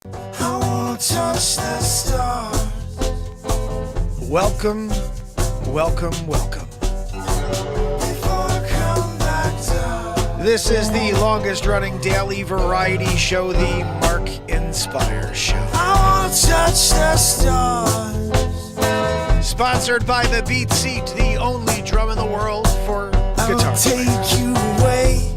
I wanna touch the stars. Welcome, welcome, welcome. Before I come back down. This is the longest running daily variety show, the Mark Inspire Show. I wanna touch the stars. Sponsored by the BeatSeat, the only drum in the world for guitar I'll take players. you away.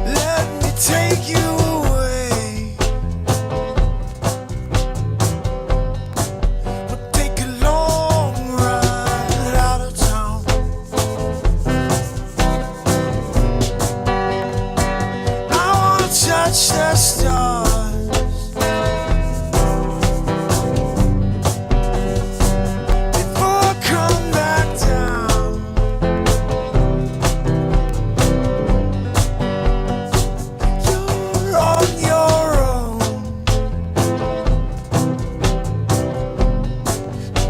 Let me take you away. We'll take a long ride out of town. I wanna touch the stars.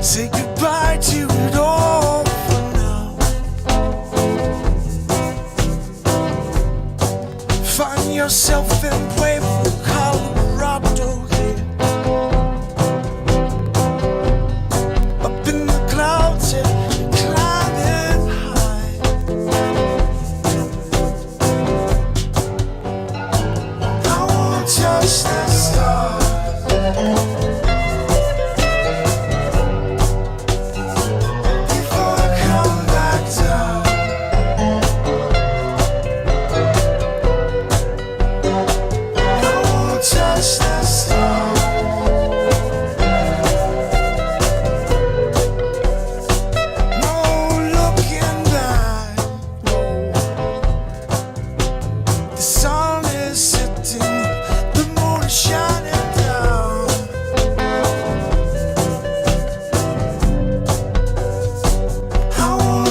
Say goodbye to it all for now. Find yourself in Pueblo, Colorado, yeah. Up in the clouds, yeah, climbing high. I wanna touch the stars.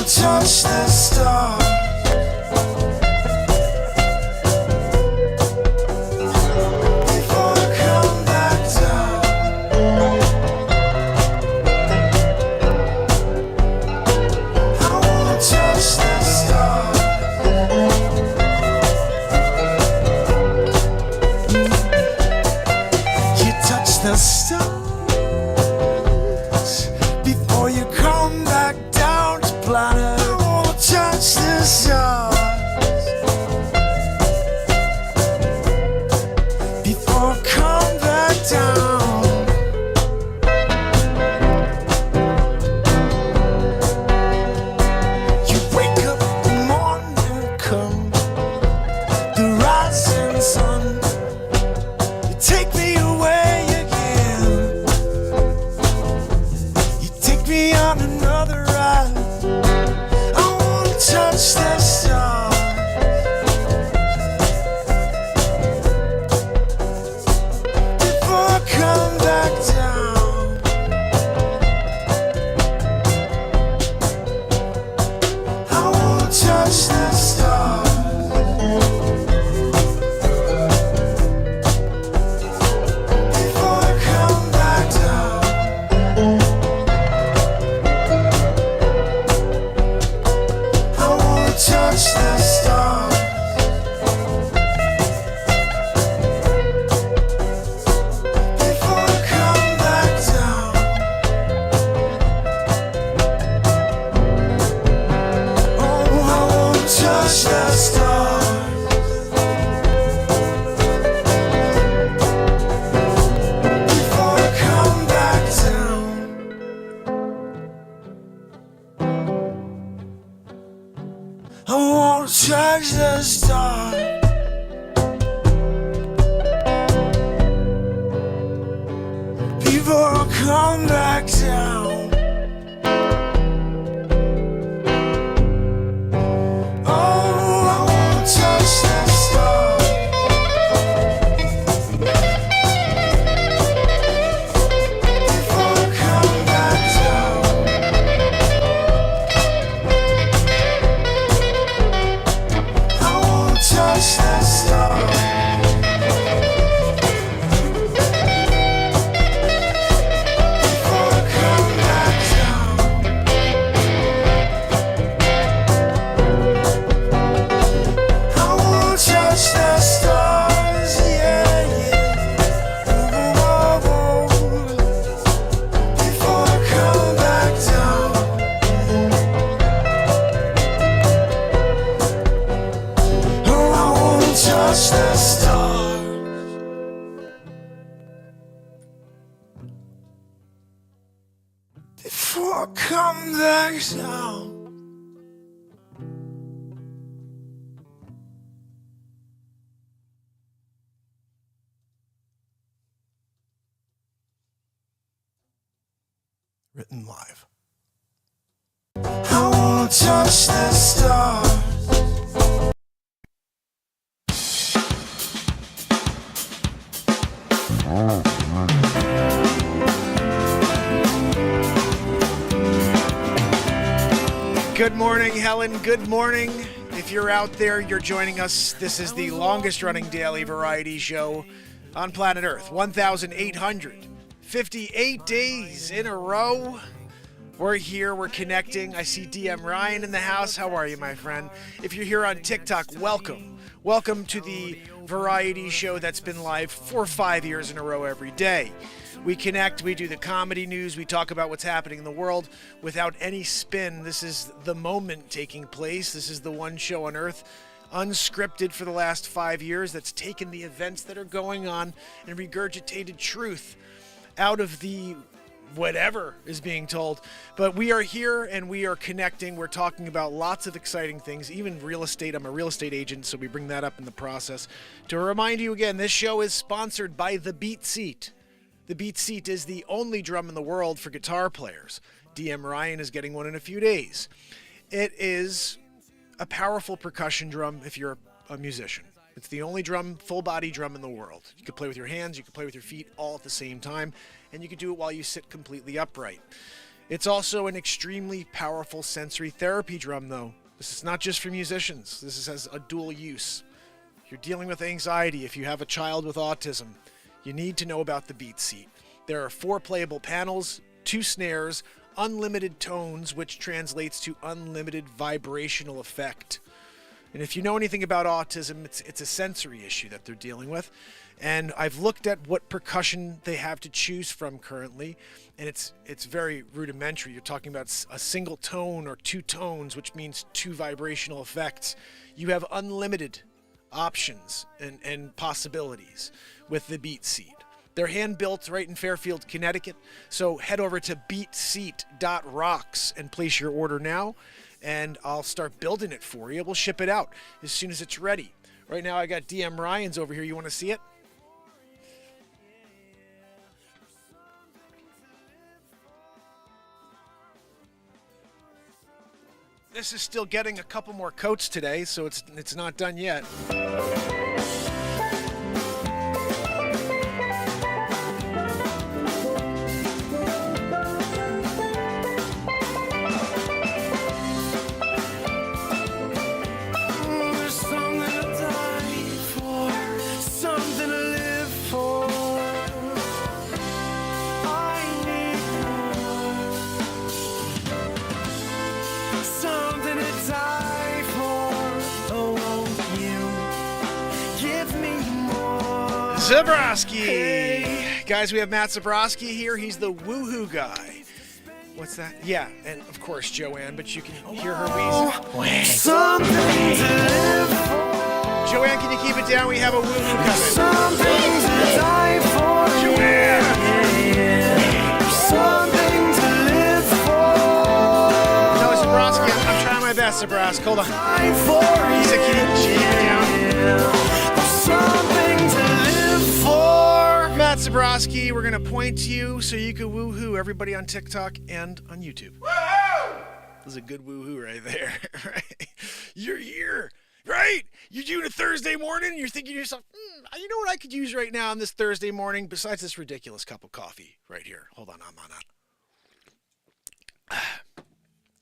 Touch the stars. Before I come back down. I wanna touch the stars. You touch the stars before you come back down to planet. Touch the stars before I come back down. You wake up in the morning, come the rising sun. You take me away again. You take me on another ride. Touch the stars before I come back down. I wanna touch the stars before I come back down. Touch the stars before I come back down. Oh, I wanna touch the stars before I come back down. I wanna touch the stars before I come back down. Oh, I wanna touch the stars before I come back down. Touch the stars before I come back. touch the stars. Before I come back down. Written live. I wanna touch the stars. Good morning, Helen. Good morning. If you're out there, you're joining us. This is the longest running daily variety show on planet Earth. 1,858 days in a row. We're here. We're connecting. I see DM Ryan in the house. How are you, my friend? If you're here on TikTok, welcome. Welcome to the variety show that's been live for 5 years in a row every day. We connect, we do the comedy news, we talk about what's happening in the world without any spin. This is the moment taking place. This is the one show on earth, unscripted for the last 5 years, that's taken the events that are going on and regurgitated truth out of the whatever is being told. But we are here and we are connecting. We're talking about lots of exciting things, even real estate. I'm a real estate agent, so we bring that up in the process. To remind you again, this show is sponsored by the BeatSeat. The BeatSeat is the only drum in the world for guitar players. DM Ryan is getting one in a few days. It is a powerful percussion drum if you're a musician. It's the only drum, full body drum in the world. You can play with your hands, you can play with your feet all at the same time, and you can do it while you sit completely upright. It's also an extremely powerful sensory therapy drum though. This is not just for musicians. This has a dual use. If you're dealing with anxiety, if you have a child with autism, you need to know about the BeatSeat. There are 4 playable panels, 2 snares, unlimited tones, which translates to unlimited vibrational effect. And if you know anything about autism, it's a sensory issue that they're dealing with. And I've looked at what percussion they have to choose from currently, and it's very rudimentary. You're talking about a single tone or 2 tones, which means 2 vibrational effects. You have unlimited options and possibilities with the BeatSeat. They're hand-built right in Fairfield, Connecticut. So head over to beatseat.rocks and place your order now, and I'll start building it for you. We'll ship it out as soon as it's ready. Right now I got DM Ryan's over here. You want to see it? This is still getting a couple more coats today, so it's not done yet. Zabrowski! Hey. Guys, we have Matt Zabrowski here. He's the woohoo guy. What's that? Yeah, and of course Joanne, but you can hear her wheezing. Joanne, can you keep it down? We have a woohoo coming. Something to die for. Joanne! Something to live for. No, Zabrowski, I'm trying my best, Zabrowski. Hold on. He said, can you keep it down? Something to live for. Matt Zabrowski, we're going to point to you so you can woohoo everybody on TikTok and on YouTube. Woohoo! This is a good woohoo right there. Right? You're here, right? You're doing a Thursday morning and you're thinking to yourself, you know what I could use right now on this Thursday morning besides this ridiculous cup of coffee right here. Hold on, I'm on that.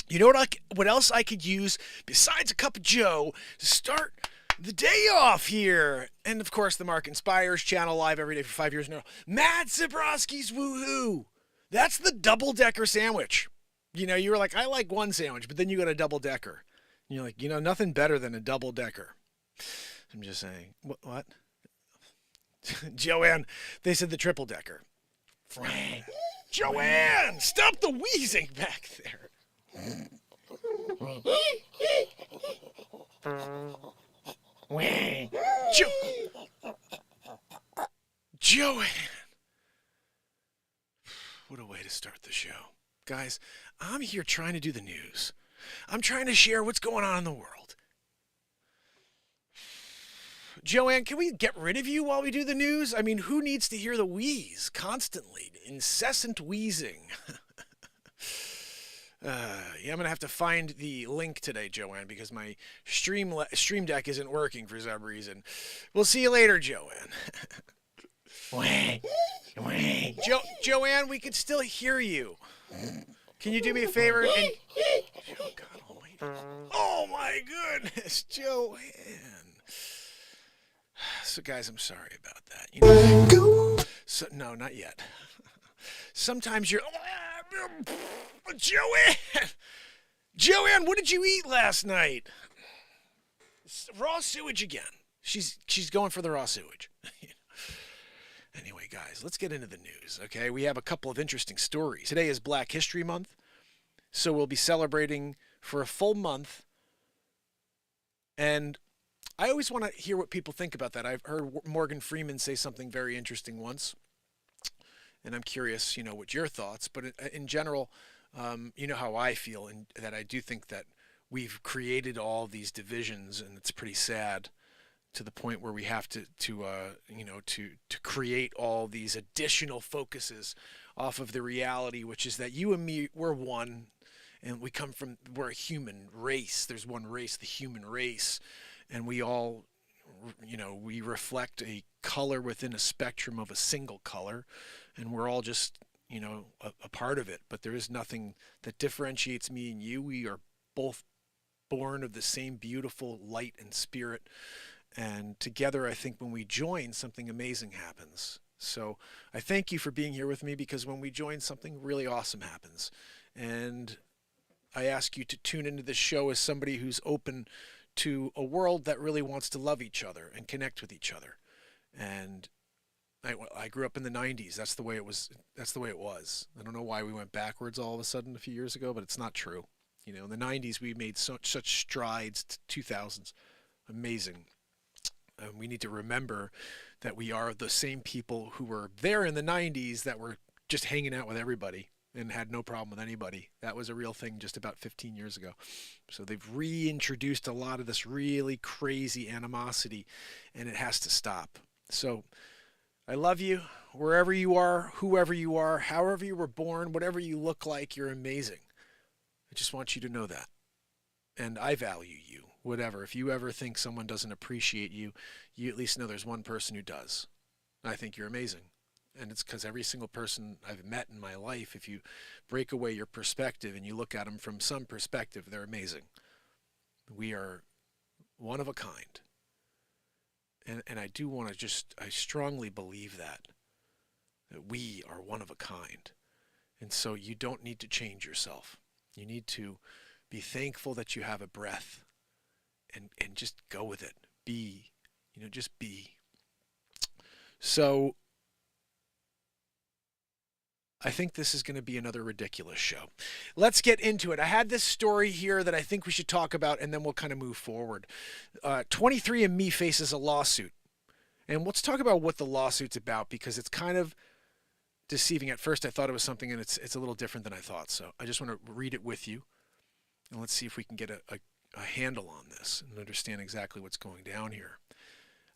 You know what else I could use besides a cup of Joe to start the day off here? And of course, the Mark Inspires channel live every day for 5 years in a row. Matt Zabrowski's woohoo. That's the double-decker sandwich. You know, you were like, I like one sandwich, but then you got a double-decker. And you're like, you know, nothing better than a double-decker. I'm just saying. What? Joanne, they said the triple-decker. Frank. Joanne, stop the wheezing back there. Joanne. What a way to start the show. Guys, I'm here trying to do the news. I'm trying to share what's going on in the world. Joanne, can we get rid of you while we do the news? I mean, who needs to hear the wheeze constantly? Incessant wheezing. Yeah, I'm going to have to find the link today, Joanne, because my stream deck isn't working for some reason. We'll see you later, Joanne. Joanne, we can still hear you. Can you do me a favor? And... Oh, God almighty. Oh, my goodness, Joanne. So, guys, I'm sorry about that. You know, so, no, not yet. Sometimes you're... Joanne, what did you eat last night? Raw sewage again. She's going for the raw sewage. Anyway, guys, let's get into the news, okay? We have a couple of interesting stories. Today is Black History Month, so we'll be celebrating for a full month. And I always want to hear what people think about that. I've heard Morgan Freeman say something very interesting once, and I'm curious, what your thoughts. But in general, you know how I feel, and that I do think that we've created all these divisions, and it's pretty sad to the point where we have to create all these additional focuses off of the reality, which is that you and me, we're one, and we're a human race. There's one race, the human race, and we all, we reflect a color within a spectrum of a single color, and we're all just, a part of it. But there is nothing that differentiates me and you. We are both born of the same beautiful light and spirit. And together, I think when we join, something amazing happens. So I thank you for being here with me, because when we join, something really awesome happens. And I ask you to tune into this show as somebody who's open to a world that really wants to love each other and connect with each other. And I grew up in the 90s. That's the way it was. That's the way it was. I don't know why we went backwards all of a sudden a few years ago, but it's not true. In the 90s, we made such strides to 2000s. Amazing. We need to remember that we are the same people who were there in the 90s that were just hanging out with everybody and had no problem with anybody. That was a real thing just about 15 years ago. So they've reintroduced a lot of this really crazy animosity, and it has to stop. So I love you wherever you are, whoever you are, however you were born, whatever you look like, you're amazing. I just want you to know that. And I value you. Whatever. If you ever think someone doesn't appreciate you, you at least know there's one person who does. I think you're amazing. And it's because every single person I've met in my life, if you break away your perspective and you look at them from some perspective, they're amazing. We are one of a kind. And I do want to I strongly believe that we are one of a kind. And so you don't need to change yourself. You need to be thankful that you have a breath. And just go with it. Be, just be. So I think this is going to be another ridiculous show. Let's get into it. I had this story here that I think we should talk about, and then we'll kind of move forward. 23andMe faces a lawsuit. And let's talk about what the lawsuit's about, because it's kind of deceiving. At first, I thought it was something, and it's a little different than I thought. So I just want to read it with you, and let's see if we can get a handle on this and understand exactly what's going down here.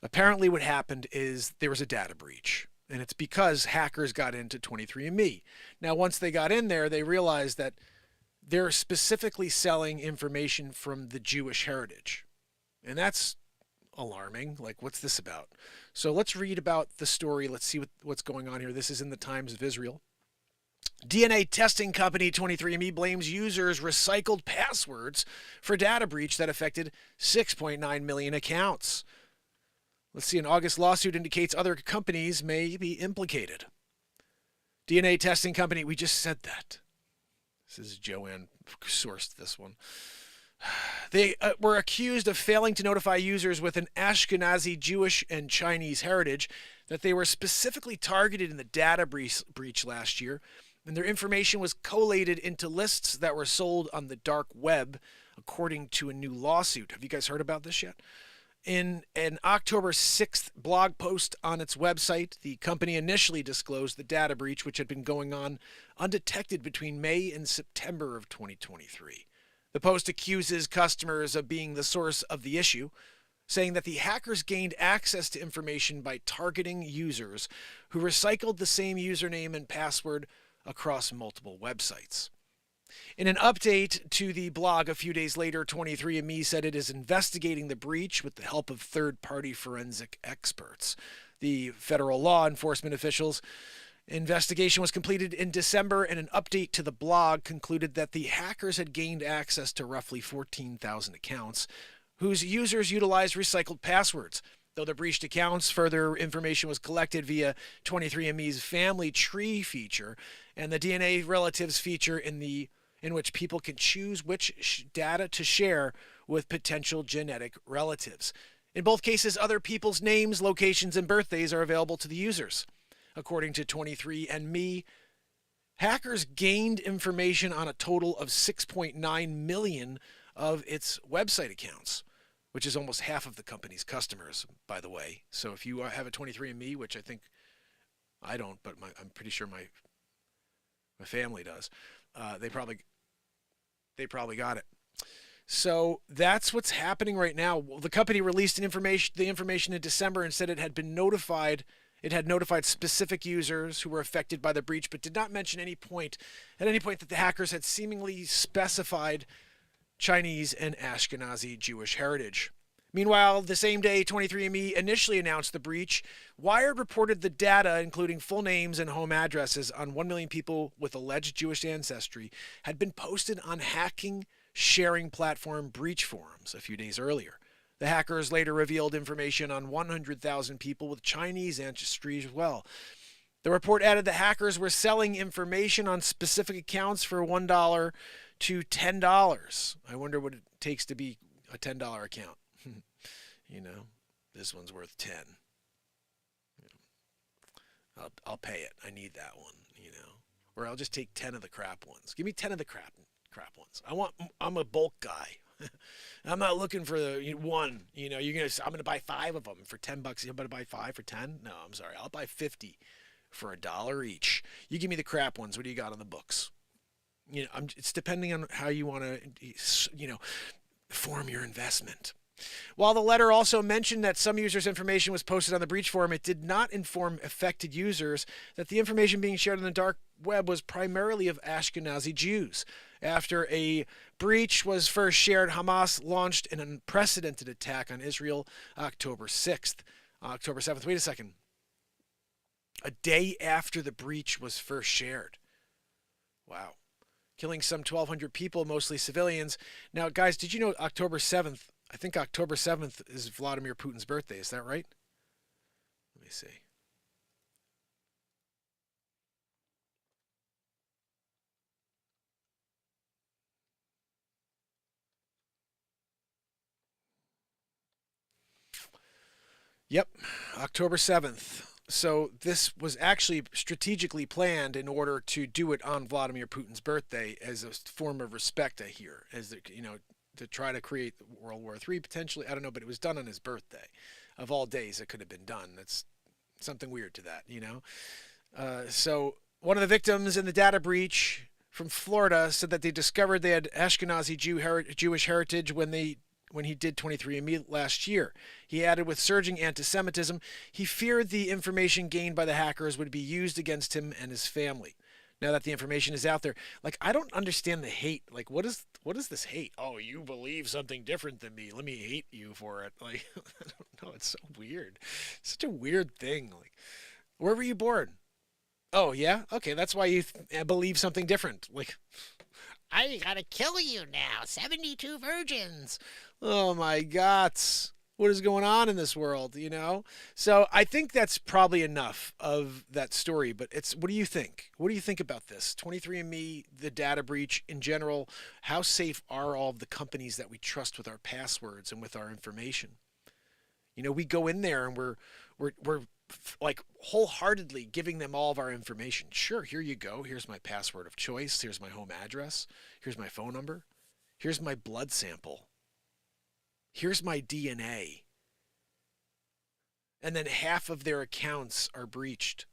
Apparently what happened is there was a data breach, and it's because hackers got into 23andMe. Now, once they got in there, they realized that they're specifically selling information from the Jewish heritage. And that's alarming. Like, what's this about? So let's read about the story. Let's see what's going on here. This is in the Times of Israel. DNA testing company 23andMe blames users' recycled passwords for data breach that affected 6.9 million accounts. Let's see, an August lawsuit indicates other companies may be implicated. DNA testing company, we just said that. This is Joanne sourced this one. They were accused of failing to notify users with an Ashkenazi Jewish and Chinese heritage that they were specifically targeted in the data breach last year, and their information was collated into lists that were sold on the dark web, according to a new lawsuit. Have you guys heard about this yet? In an October 6th blog post on its website, the company initially disclosed the data breach, which had been going on undetected between May and September of 2023. The post accuses customers of being the source of the issue, saying that the hackers gained access to information by targeting users who recycled the same username and password across multiple websites. In an update to the blog a few days later, 23andMe said it is investigating the breach with the help of third-party forensic experts. The federal law enforcement officials' investigation was completed in December, and an update to the blog concluded that the hackers had gained access to roughly 14,000 accounts, whose users utilized recycled passwords. Though the breached accounts, further information was collected via 23andMe's family tree feature and the DNA relatives feature in which people can choose which data to share with potential genetic relatives. In both cases, other people's names, locations, and birthdays are available to the users. According to 23andMe, hackers gained information on a total of 6.9 million of its website accounts, which is almost half of the company's customers, by the way. So if you have a 23andMe, which I think I don't, but I'm pretty sure my family does, they probably got it. So that's what's happening right now. The company released the information in December and said it had notified specific users who were affected by the breach, but did not mention at any point that the hackers had seemingly specified Chinese and Ashkenazi Jewish heritage. Meanwhile, the same day 23andMe initially announced the breach, Wired reported the data, including full names and home addresses on 1 million people with alleged Jewish ancestry, had been posted on hacking sharing platform breach forums a few days earlier. The hackers later revealed information on 100,000 people with Chinese ancestry as well. The report added the hackers were selling information on specific accounts for $1 to $10. I wonder what it takes to be a $10 account. This one's worth 10. I'll pay it. I need that one, Or I'll just take 10 of the crap ones. Give me 10 of the crap ones. I'm a bulk guy. I'm not looking for the one, I'm gonna buy 5 of them for $10. You're gonna buy 5 for 10? No, I'm sorry. I'll buy 50 for $1 each. You give me the crap ones. What do you got on the books? It's depending on how you want to, form your investment. While the letter also mentioned that some users' information was posted on the breach forum, it did not inform affected users that the information being shared on the dark web was primarily of Ashkenazi Jews. After a breach was first shared, Hamas launched an unprecedented attack on Israel October 7th. Wait a second. A day after the breach was first shared. Wow. Killing some 1,200 people, mostly civilians. Now, guys, did you know October 7th? I think October 7th is Vladimir Putin's birthday. Is that right? Let me see. Yep, October 7th. So this was actually strategically planned in order to do it on Vladimir Putin's birthday as a form of respect, I hear, to try to create World War III potentially. I don't know, but it was done on his birthday. Of all days, it could have been done. That's something weird to that, So one of the victims in the data breach from Florida said that they discovered they had Ashkenazi Jewish heritage when he did 23andMe last year. He added, with surging anti-Semitism, he feared the information gained by the hackers would be used against him and his family. Now that the information is out there, I don't understand the hate. What is this hate? Oh, you believe something different than me. Let me hate you for it. I don't know. It's so weird. It's such a weird thing. Where were you born? Oh, yeah? Okay, that's why you believe something different. I gotta kill you now. 72 virgins. Oh, my God. What is going on in this world, So I think that's probably enough of that story, but what do you think? What do you think about this? 23andMe, the data breach in general, how safe are all of the companies that we trust with our passwords and with our information? We go in there and we're wholeheartedly giving them all of our information. Sure, here you go. Here's my password of choice. Here's my home address. Here's my phone number. Here's my blood sample. Here's my DNA. and then half of their accounts are breached.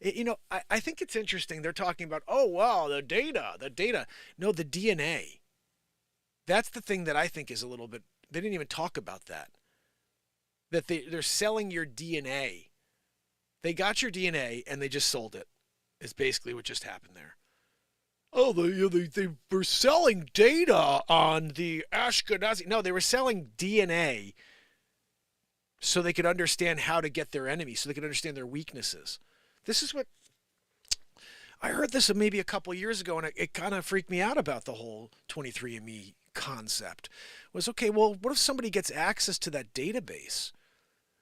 I think it's interesting. They're talking about, oh, wow, the data. No, the DNA. That's the thing that I think is a little bit, they didn't even talk about that. That they're selling your DNA. They got your DNA and they just sold it, is basically what just happened there. Oh, they were selling data on the Ashkenazi. No, they were selling DNA so they could understand how to get their enemy, so they could understand their weaknesses. This is what I heard this maybe a couple years ago, and it kind of freaked me out about the whole 23andMe concept. Was, okay, well, what if somebody gets access to that database?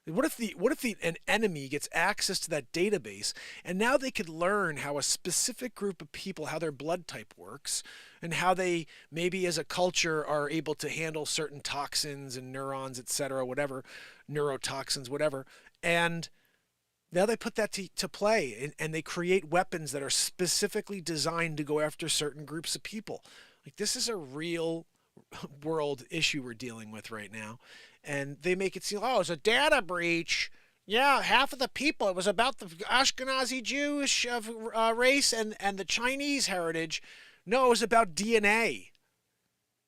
What if an enemy gets access to that database, and now they could learn how a specific group of people, how their blood type works, and how they maybe as a culture are able to handle certain toxins and neurons, etc., whatever, neurotoxins, whatever, and now they put that to play, and they create weapons that are specifically designed to go after certain groups of people. Like, this is a real world issue we're dealing with right now. And they make it seem, oh, it's a data breach. Yeah, half of the people. It was about the Ashkenazi Jewish race and the Chinese heritage. No, it was about DNA.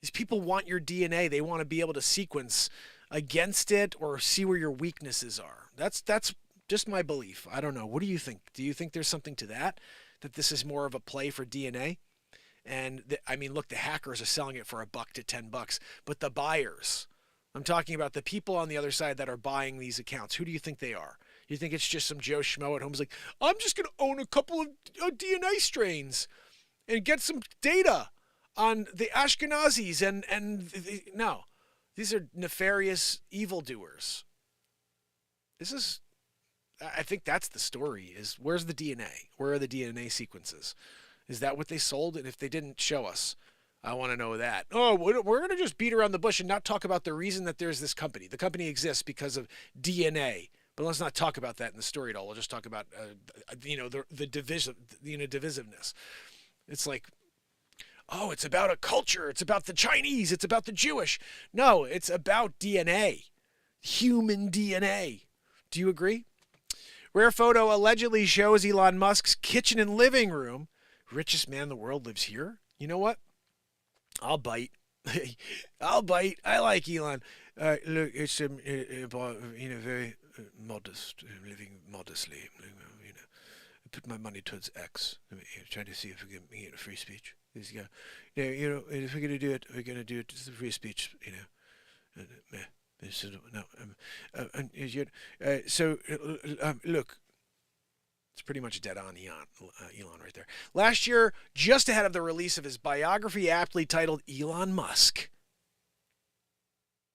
These people want your DNA. They want to be able to sequence against it or see where your weaknesses are. That's just my belief. I don't know. What do you think? Do you think there's something to that? That this is more of a play for DNA? And I mean, look, the hackers are selling it for $1 to $10, but the buyers, I'm talking about the people on the other side that are buying these accounts. Who do you think they are? You think it's just some Joe Schmo at home who's like, I'm just going to own a couple of DNA strains and get some data on the Ashkenazis no, these are nefarious evildoers. I think that's the story, is where's the DNA? Where are the DNA sequences? Is that what they sold? And if they didn't show us, I want to know that. Oh, we're going to just beat around the bush and not talk about the reason that there's this company. The company exists because of DNA. But let's not talk about that in the story at all. We'll just talk about, the divisiveness. It's like, oh, it's about a culture. It's about the Chinese. It's about the Jewish. No, it's about DNA. Human DNA. Do you agree? Rare photo allegedly shows Elon Musk's kitchen and living room. Richest man in the world lives here. You know what? I'll bite. I'll bite. I like Elon. Look, it's very modest, living modestly. Put my money towards X. Trying to see if we can get a free speech. If we're gonna do it, we're gonna do it. It's a free speech. Look. It's pretty much dead on Elon right there. Last year, just ahead of the release of his biography aptly titled Elon Musk.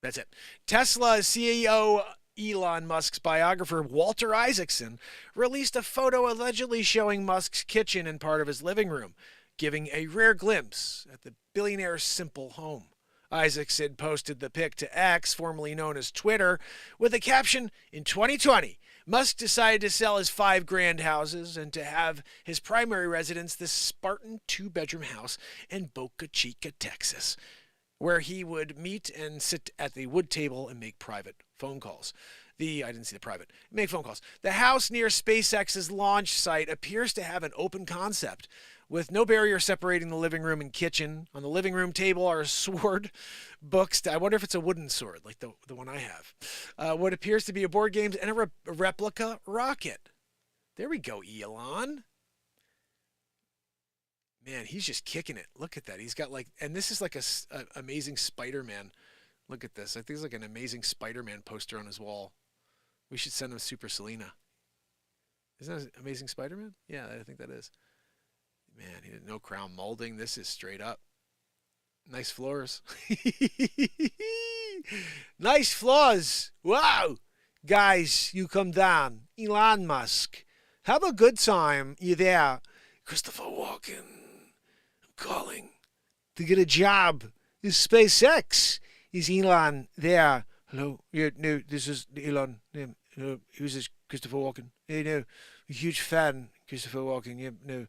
That's it. Tesla CEO Elon Musk's biographer, Walter Isaacson, released a photo allegedly showing Musk's kitchen and part of his living room, giving a rare glimpse at the billionaire's simple home. Isaacson posted the pic to X, formerly known as Twitter, with a caption, "In 2020, Musk decided to sell his 5 grand houses and to have his primary residence this Spartan 2-bedroom house in Boca Chica, Texas, where he would meet and sit at the wood table and make private phone calls." I didn't see the private. Make phone calls. The house near SpaceX's launch site appears to have an open concept, with no barrier separating the living room and kitchen. On the living room table are sword, books. I wonder if it's a wooden sword, like the one I have. What appears to be a board game and a replica rocket. There we go, Elon. Man, he's just kicking it. Look at that. He's got and this is like a Amazing Spider-Man. Look at this. I think it's like an Amazing Spider-Man poster on his wall. We should send him Super Selena. Isn't that Amazing Spider-Man? Yeah, I think that is. Man, he didn't know crown molding. This is straight up. Nice floors. Nice floors. Wow. Guys, you come down. Elon Musk. Have a good time. You there. Christopher Walken. I'm calling to get a job. Is SpaceX. Is Elon there? Hello. Yeah, no, this is Elon. No, who's this? Christopher Walken. Yeah, no, a huge fan. Christopher Walken. Yeah, no.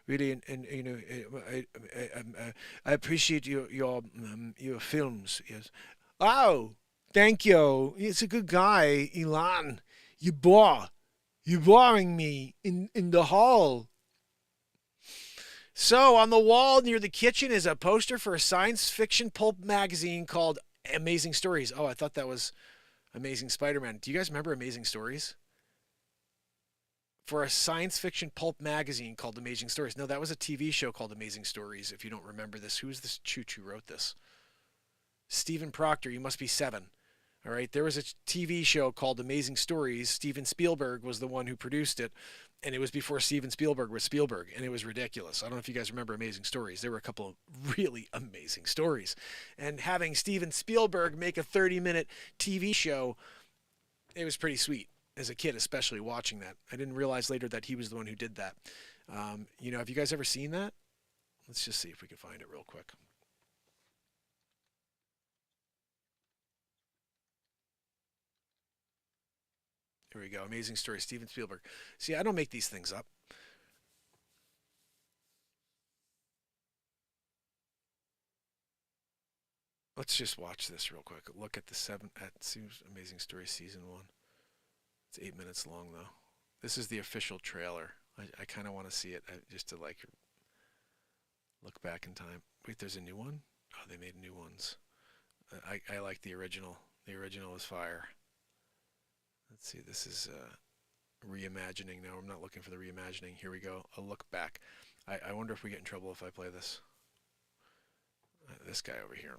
Really, and I appreciate your films. Yes. Oh, Thank you. It's a good guy, Elon. You bore. You're boring me in the hall. So, on the wall near the kitchen is a poster for a science fiction pulp magazine called Amazing Stories. Oh, I thought that was Amazing Spider-Man. Do you guys remember Amazing Stories? For a science fiction pulp magazine called Amazing Stories. No, that was a TV show called Amazing Stories, if you don't remember this. Who's this chooch who wrote this? Stephen Proctor, you must be 7. All right, there was a TV show called Amazing Stories. Steven Spielberg was the one who produced it, and it was before Steven Spielberg was Spielberg, and it was ridiculous. I don't know if you guys remember Amazing Stories. There were a couple of really amazing stories. And having Steven Spielberg make a 30-minute TV show, it was pretty sweet. As a kid, especially watching that. I didn't realize later that he was the one who did that. Have you guys ever seen that? Let's just see if we can find it real quick. Here we go. Amazing Story, Steven Spielberg. See, I don't make these things up. Let's just watch this real quick. Look at the Amazing Story season 1. It's 8 minutes long, though. This is the official trailer. I kind of want to see it just to look back in time. Wait, there's a new one? Oh, they made new ones. I like the original. The original is fire. Let's see. This is reimagining. No, I'm not looking for the reimagining. Here we go. A look back. I wonder if we get in trouble if I play this. This guy over here.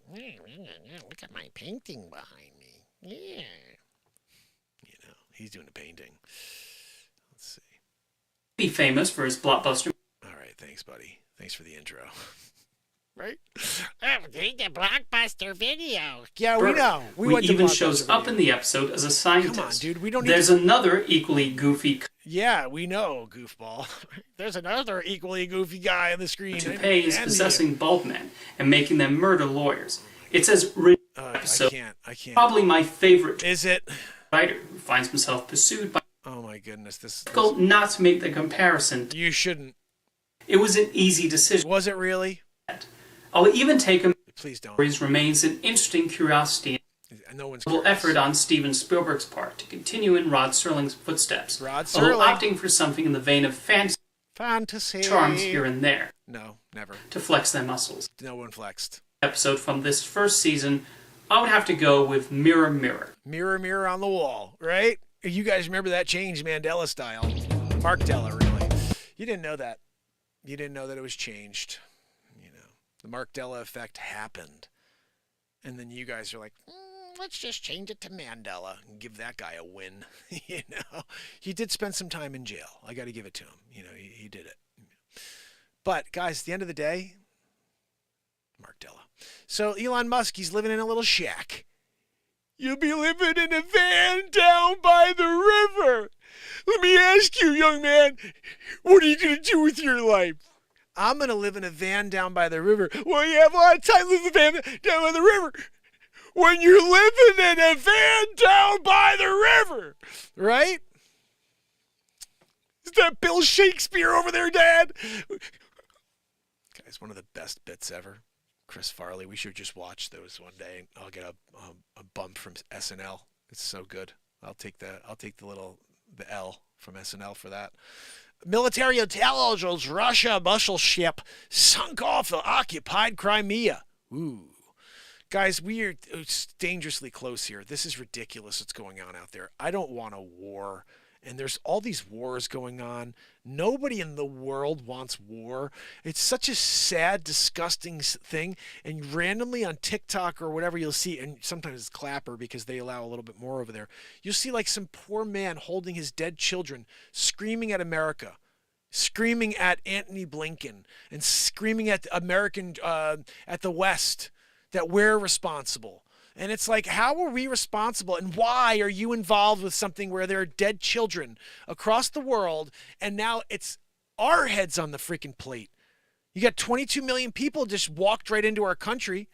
Look at my painting behind me. Yeah. He's doing the painting. Let's see. Be famous for his blockbuster. All right, thanks, buddy. Thanks for the intro. Right? Oh, the blockbuster video. Yeah, we know. We even shows up in the episode as a scientist. Come on, dude. We don't need There's another equally goofy. Yeah, we know, goofball. There's another equally goofy guy on the screen. Toupee is possessing bald men and making them murder lawyers. It's as episode. I can't. Probably my favorite. Is it? Writer who finds himself pursued by. Oh my goodness, this. Difficult not to make the comparison. You shouldn't. It was an easy decision. Was it really? I'll even take him. Please don't. Remains an interesting curiosity. No one's Effort on Steven Spielberg's part to continue in Rod Serling's footsteps. Rod Serling. Although opting for something in the vein of fantasy charms here and there. No, never. To flex their muscles. No one flexed. Episode from this first season, I would have to go with Mirror Mirror. Mirror Mirror on the wall, right? You guys remember that change Mandela style. Mark Della, really. You didn't know that. You didn't know that it was changed. The Mark Della effect happened. And then you guys are like, let's just change it to Mandela and give that guy a win. He did spend some time in jail. I got to give it to him. He did it. But guys, at the end of the day, Mark Della. So Elon Musk, he's living in a little shack. You'll be living in a van down by the river. Let me ask you, young man, what are you going to do with your life? I'm going to live in a van down by the river. Well, you have a lot of time to live in a van down by the river. When you're living in a van down by the river, right? Is that Bill Shakespeare over there, Dad? Guys, one of the best bits ever. Chris Farley. We should just watch those one day. I'll get a bump from SNL. It's so good. I'll take the L from SNL for that. Military intelligence, Russia muscle ship sunk off the occupied Crimea. Ooh. Guys, we are dangerously close here. This is ridiculous what's going on out there. I don't want a war. And there's all these wars going on. Nobody in the world wants war. It's such a sad, disgusting thing. And randomly on TikTok or whatever you'll see, and sometimes it's Clapper because they allow a little bit more over there, you'll see like some poor man holding his dead children, screaming at America, screaming at Antony Blinken, and screaming at the at the West that we're responsible. And it's like, how are we responsible? And why are you involved with something where there are dead children across the world? And now it's our heads on the freaking plate. You got 22 million people just walked right into our country.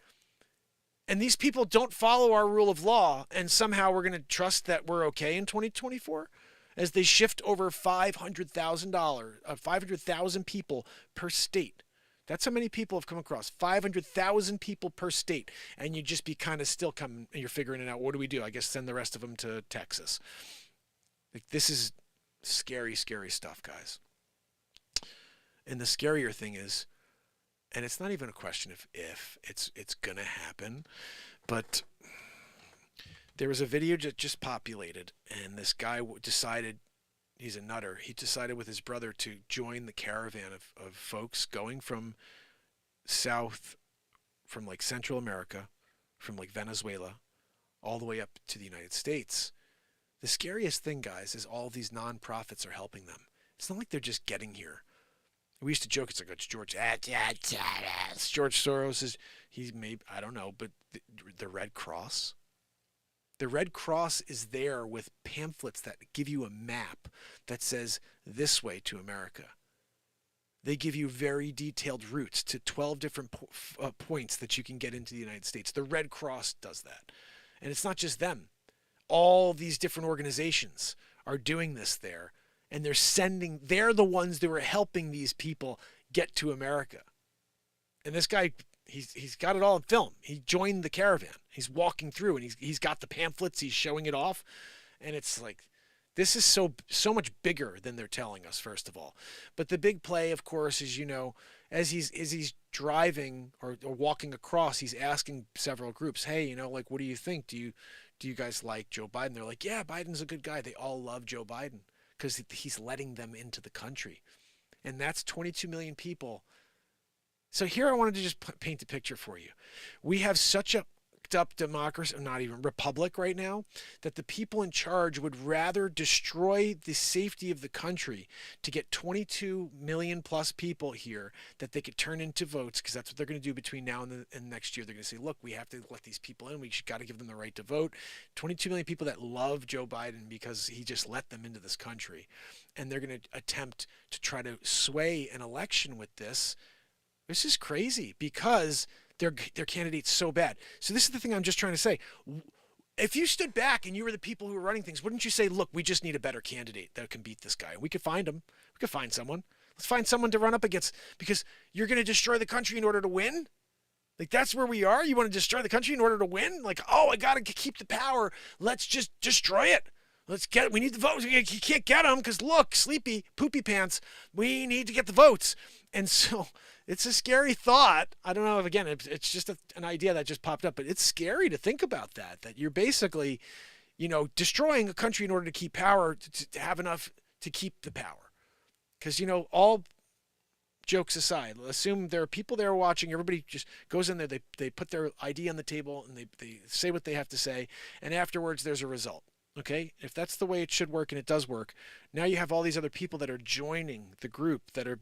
And these people don't follow our rule of law. And somehow we're going to trust that we're okay in 2024 as they shift over $500,000 people per state That's how many people have come across. 500,000 people per state. And you'd just be kind of still coming, and you're figuring it out. What do we do? I guess send the rest of them to Texas. Like, this is scary, scary stuff, guys. And the scarier thing is, and it's not even a question of if, it's going to happen, but there was a video that just populated, and this guy decided, he's a nutter, he decided with his brother to join the caravan of folks going from like Central America, from like Venezuela, all the way up to the United States. The scariest thing, guys, is all these nonprofits are helping them. It's not like they're just getting here. We used to joke, it's like, it's George Soros, he's maybe, I don't know, but the Red Cross. The Red Cross is there with pamphlets that give you a map that says this way to America. They give you very detailed routes to 12 different points that you can get into the United States. The Red Cross does that. And it's not just them. All these different organizations are doing this there. And they're the ones that were helping these people get to America. And this guy, he's got it all in film. He joined the caravan. He's walking through, and he's got the pamphlets. He's showing it off. And it's like, this is so much bigger than they're telling us, first of all. But the big play, of course, is, as he's driving or walking across, he's asking several groups, hey, like, what do you think? Do you guys like Joe Biden? They're like, yeah, Biden's a good guy. They all love Joe Biden because he's letting them into the country. And that's 22 million people. So here I wanted to just paint a picture for you. We have such a up democracy, or not even republic right now, that the people in charge would rather destroy the safety of the country to get 22 million plus people here that they could turn into votes, because that's what they're going to do between now and next year. They're going to say, look, we have to let these people in. We got to give them the right to vote. 22 million people that love Joe Biden because he just let them into this country. And they're going to attempt to try to sway an election with this. This is crazy because their candidate's so bad. So this is the thing I'm just trying to say. If you stood back and you were the people who were running things, wouldn't you say, look, we just need a better candidate that can beat this guy? We could find him. We could find someone. Let's find someone to run up against, because you're going to destroy the country in order to win? Like, that's where we are? You want to destroy the country in order to win? Like, oh, I got to keep the power. Let's just destroy it. Let's get it. We need the votes. You can't get them because, look, sleepy, poopy pants. We need to get the votes. And so it's a scary thought. I don't know if, again, it's just an idea that just popped up, but it's scary to think about that you're basically, destroying a country in order to keep power, to have enough to keep the power. Because, all jokes aside, assume there are people there watching. Everybody just goes in there. They put their ID on the table and they say what they have to say. And afterwards, there's a result. Okay, if that's the way it should work, and it does work, now you have all these other people that are joining the group that are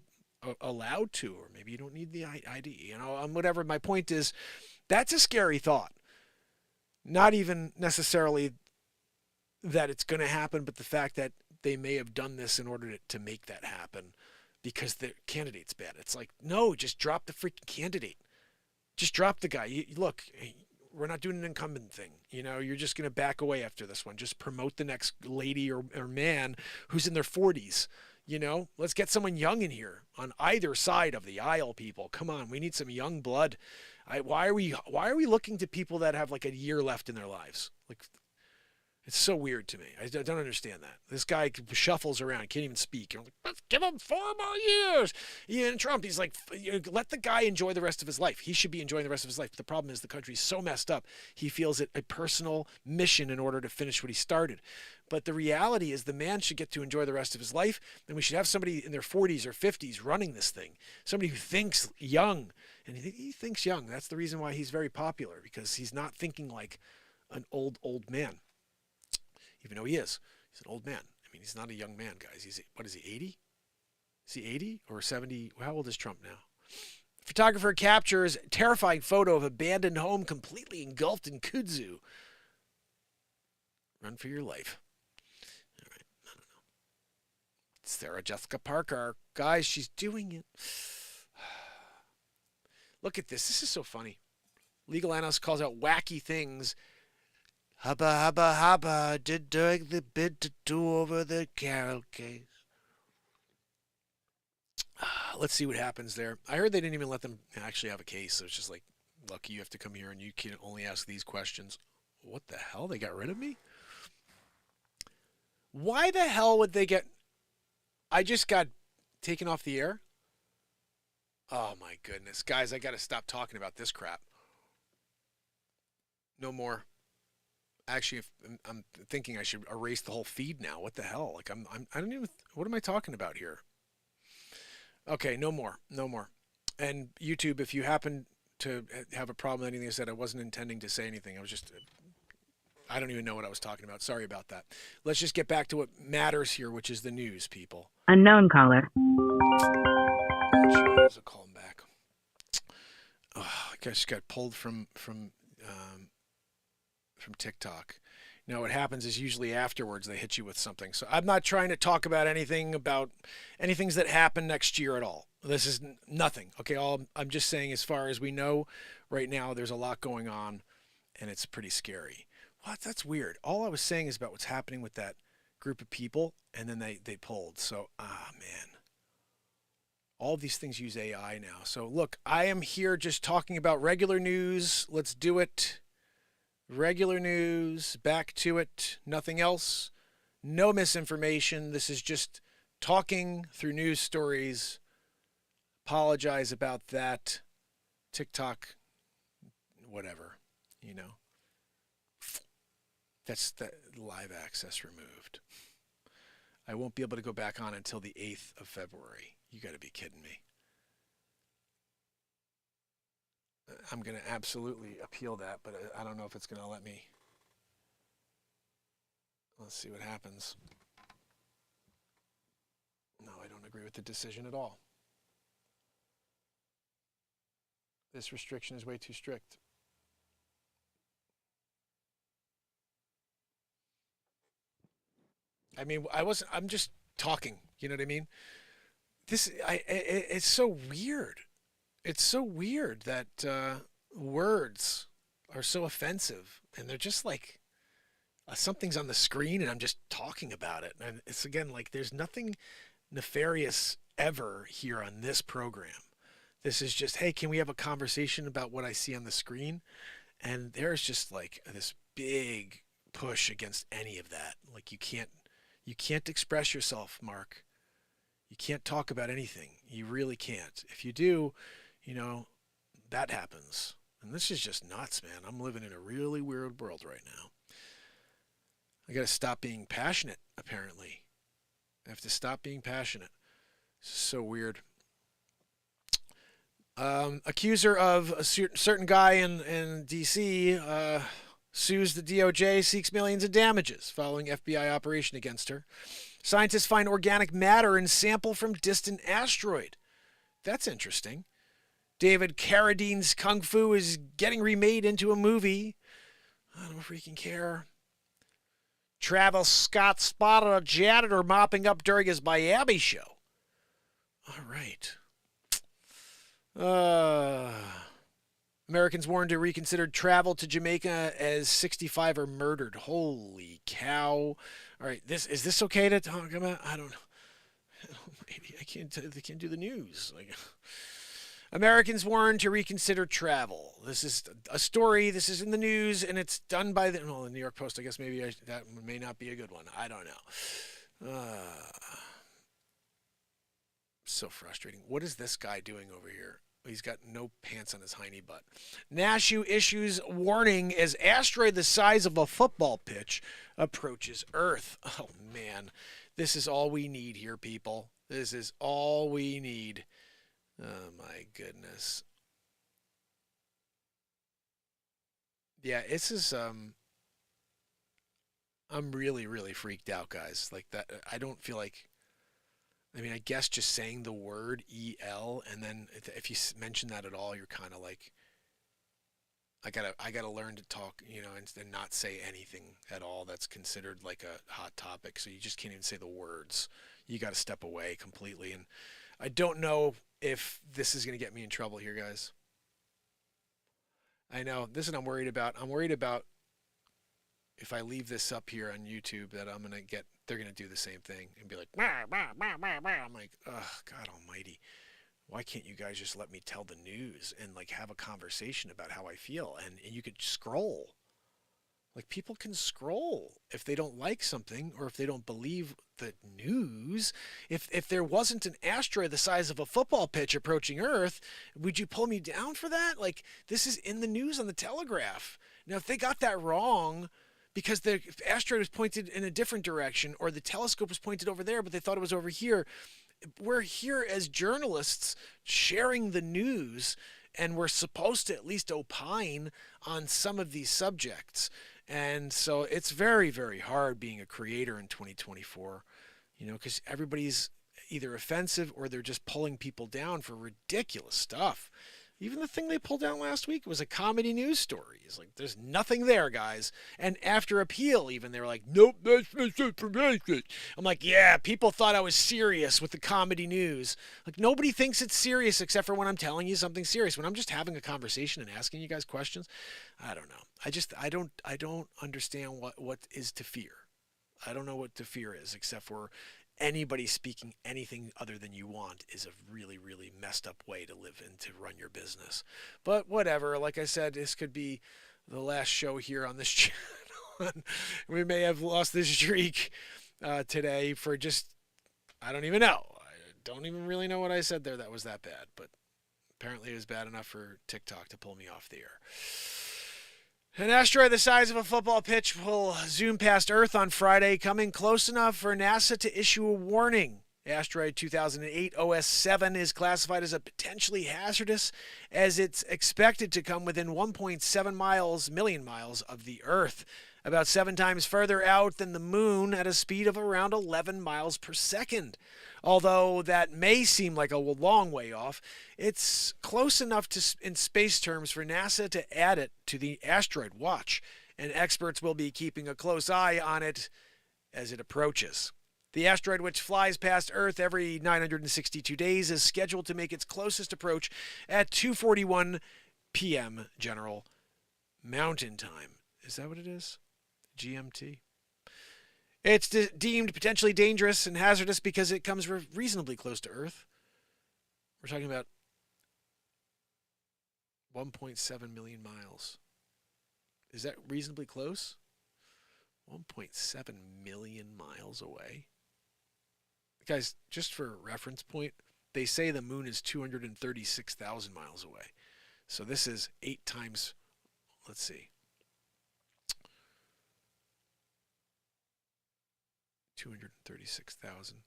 allowed to, or maybe you don't need the ID, whatever. My point is, that's a scary thought. Not even necessarily that it's going to happen, but the fact that they may have done this in order to make that happen because the candidate's bad. It's like, no, just drop the freaking candidate. Just drop the guy. Look, we're not doing an incumbent thing. You're just going to back away after this one. Just promote the next lady or man who's in their 40s. Let's get someone young in here on either side of the aisle, people. Come on, we need some young blood. Why are we looking to people that have like a year left in their lives? Like, it's so weird to me. I don't understand that. This guy shuffles around, can't even speak. You're like, let's give him 4 more years. Ian Trump, he's like, let the guy enjoy the rest of his life. He should be enjoying the rest of his life. The problem is the country's so messed up. He feels it a personal mission in order to finish what he started. But the reality is the man should get to enjoy the rest of his life, and we should have somebody in their 40s or 50s running this thing. Somebody who thinks young, and he thinks young. That's the reason why he's very popular, because he's not thinking like an old man. Even though he is. He's an old man. I mean, he's not a young man, guys. What is he, 80? Is he 80 or 70? How old is Trump now? Photographer captures terrifying photo of abandoned home completely engulfed in kudzu. Run for your life. All right, I don't know. Sarah Jessica Parker. Guys, she's doing it. Look at this. This is so funny. Legal analyst calls out wacky things. Hubba, hubba, hubba, did Doug the bid to do over the Carroll case. Let's see what happens there. I heard they didn't even let them actually have a case. So it's just like, lucky you have to come here and you can only ask these questions. What the hell? They got rid of me? Why the hell would they get... I just got taken off the air? Oh my goodness. Guys, I got to stop talking about this crap. No more. Actually, I'm thinking I should erase the whole feed now. What the hell? Like I don't even... What am I talking about here? Okay, no more. No more. And YouTube, if you happen to have a problem with anything I said, I wasn't intending to say anything. I was just... I don't even know what I was talking about. Sorry about that. Let's just get back to what matters here, which is the news, people. Unknown caller. I'll call him back. Oh, I just got pulled from TikTok. Now what happens is usually afterwards they hit you with something. So I'm not trying to talk about anything that happen next year at all. This is nothing. Okay, all I'm just saying, as far as we know right now, there's a lot going on, and it's pretty scary. What? That's weird. All I was saying is about what's happening with that group of people, and then they pulled. So, man. All of these things use AI now. So, look, I am here just talking about regular news. Let's do it. Regular news. Back to it. Nothing else. No misinformation. This is just talking through news stories. Apologize about that. TikTok, whatever, you know. That's the live access removed. I won't be able to go back on until the 8th of February. You got to be kidding me. I'm going to absolutely appeal that, but I don't know if it's going to let me. Let's see what happens. No, I don't agree with the decision at all. This restriction is way too strict. I mean, I'm just talking, you know what I mean? It's so weird. It's so weird that words are so offensive, and they're just like, something's on the screen and I'm just talking about it. And it's, again, like, there's nothing nefarious ever here on this program. This is just, hey, can we have a conversation about what I see on the screen? And there's just like this big push against any of that. Like, you can't express yourself, Mark. You can't talk about anything. You really can't. If you do, you know, that happens. And this is just nuts, man. I'm living in a really weird world right now. I got to stop being passionate, apparently. I have to stop being passionate. It's so weird. Accuser of a certain guy in D.C. Sues the DOJ, seeks millions in damages following FBI operation against her. Scientists find organic matter in sample from distant asteroid. That's interesting. David Carradine's Kung Fu is getting remade into a movie. I don't freaking care. Travis Scott spotted a janitor mopping up during his Miami show. All right. Americans warned to reconsider travel to Jamaica as 65 are murdered. Holy cow. All right, is this okay to talk about? I don't know. Maybe I can't do the news. Like, Americans warned to reconsider travel. This is a story. This is in the news, and it's done by the New York Post. I guess maybe that may not be a good one. I don't know. So frustrating. What is this guy doing over here? He's got no pants on his hiney butt. NASU issues warning as asteroid the size of a football pitch approaches Earth. Oh, man. This is all we need here, people. This is all we need. Oh, my goodness. Yeah, this is... I'm really, really freaked out, guys. Like, that. I don't feel like... I mean, I guess just saying the word EL, and then if you mention that at all, you're kind of like, I gotta learn to talk, you know, and not say anything at all that's considered like a hot topic. So you just can't even say the words. You got to step away completely. And I don't know if this is gonna get me in trouble here, guys. I know this is what I'm worried about. I'm worried about if I leave this up here on YouTube, that they're gonna do the same thing and be like, "Bah, bah, bah, bah, bah." I'm like, oh, God almighty. Why can't you guys just let me tell the news and like have a conversation about how I feel? And you could scroll. Like, people can scroll if they don't like something or if they don't believe the news. If there wasn't an asteroid the size of a football pitch approaching Earth, would you pull me down for that? Like, this is in the news on the Telegraph. Now, if they got that wrong because the asteroid was pointed in a different direction or the telescope was pointed over there, but they thought it was over here, we're here as journalists sharing the news, and we're supposed to at least opine on some of these subjects. And so it's very, very hard being a creator in 2024, because everybody's either offensive or they're just pulling people down for ridiculous stuff. Even the thing they pulled down last week was a comedy news story. It's like, there's nothing there, guys. And after appeal, even, they were like, nope, that's misinformation. I'm like, yeah, people thought I was serious with the comedy news. Like, nobody thinks it's serious except for when I'm telling you something serious. When I'm just having a conversation and asking you guys questions, I don't know. I don't understand what is to fear. I don't know what to fear is, except for anybody speaking anything other than you want is a really, really messed up way to live and to run your business. But whatever, like I said, this could be the last show here on this channel. We may have lost this streak today for just, I don't even know. I don't even really know what I said there that was that bad, but apparently it was bad enough for TikTok to pull me off the air. An asteroid the size of a football pitch will zoom past Earth on Friday, coming close enough for NASA to issue a warning. Asteroid 2008 OS7 is classified as a potentially hazardous, as it's expected to come within 1.7 million miles of the Earth, about 7 times further out than the moon at a speed of around 11 miles per second. Although that may seem like a long way off, it's close enough in space terms for NASA to add it to the asteroid watch, and experts will be keeping a close eye on it as it approaches. The asteroid, which flies past Earth every 962 days, is scheduled to make its closest approach at 2:41 p.m. General Mountain Time. Is that what it is? GMT? It's deemed potentially dangerous and hazardous because it comes reasonably close to Earth. We're talking about 1.7 million miles. Is that reasonably close? 1.7 million miles away. Guys, just for a reference point, they say the moon is 236,000 miles away. So this is 8 times, let's see. 236,000.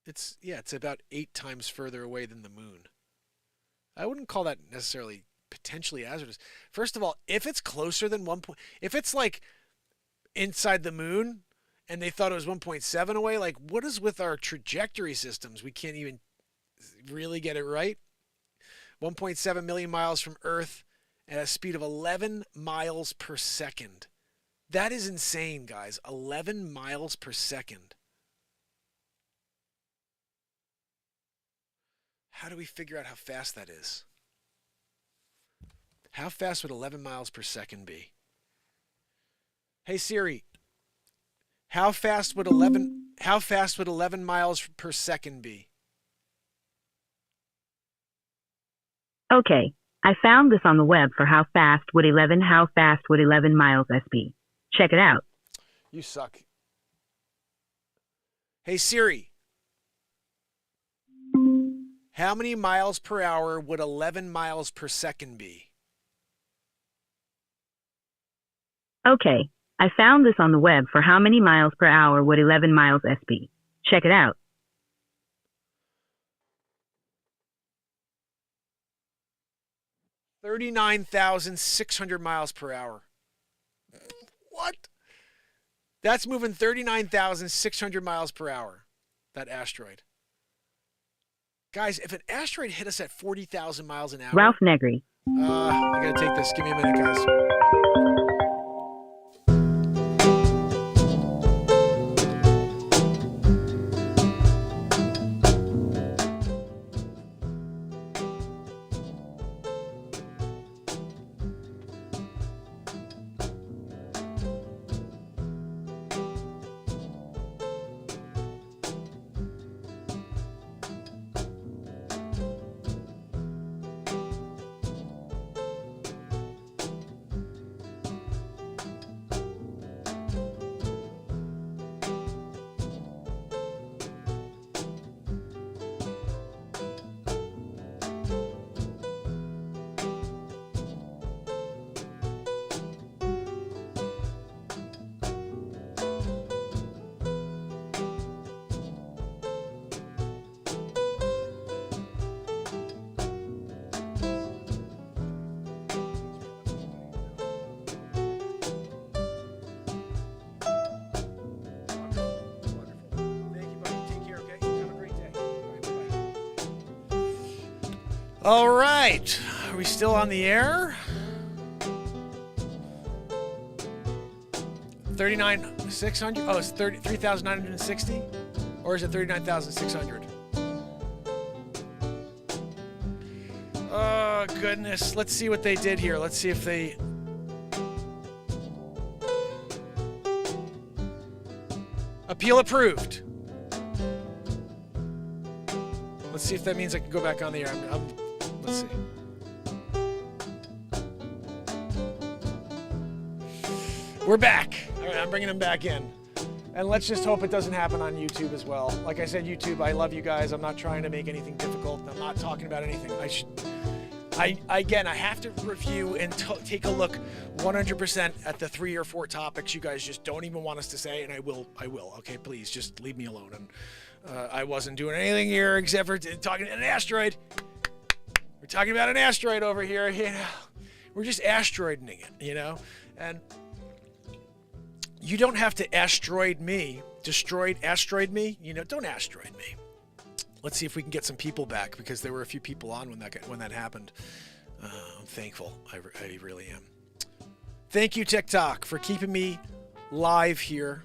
It's about 8 times further away than the moon. I wouldn't call that necessarily potentially hazardous. First of all, if it's closer than if it's like inside the moon and they thought it was 1.7 away, like, what is with our trajectory systems? We can't even really get it right. 1.7 million miles from Earth at a speed of 11 miles per second. That is insane, guys. 11 miles per second. How do we figure out how fast that is? How fast would 11 miles per second be? Hey Siri, how fast would 11 miles per second be? Okay, I found this on the web for how fast would 11 miles be. Check it out. You suck. Hey Siri, how many miles per hour would 11 miles per second be? Okay, I found this on the web for how many miles per hour would 11 miles be. Check it out. 39,600 miles per hour. What? That's moving 39,600 miles per hour, that asteroid. Guys, if an asteroid hit us at 40,000 miles an hour... Ralph Negri. I gotta take this. Give me a minute, guys. All right. Are we still on the air? 39,600? Oh, it's 33,960? Or is it 39,600? Oh, goodness. Let's see what they did here. Let's see if they... Appeal approved. Let's see if that means I can go back on the air. Let's see. We're back. All right, I'm bringing them back in. And let's just hope it doesn't happen on YouTube as well. Like I said, YouTube, I love you guys. I'm not trying to make anything difficult. I'm not talking about anything. I have to review and take a look 100% at the 3 or 4 topics you guys just don't even want us to say, and I will. Okay, please, just leave me alone. And I wasn't doing anything here except for talking an asteroid. We're talking about an asteroid over here, you know. We're just asteroiding it, you know. And you don't have to asteroid me, asteroid me, you know. Don't asteroid me. Let's see if we can get some people back, because there were a few people on when that happened. I'm thankful. I really am. Thank you, TikTok, for keeping me live here.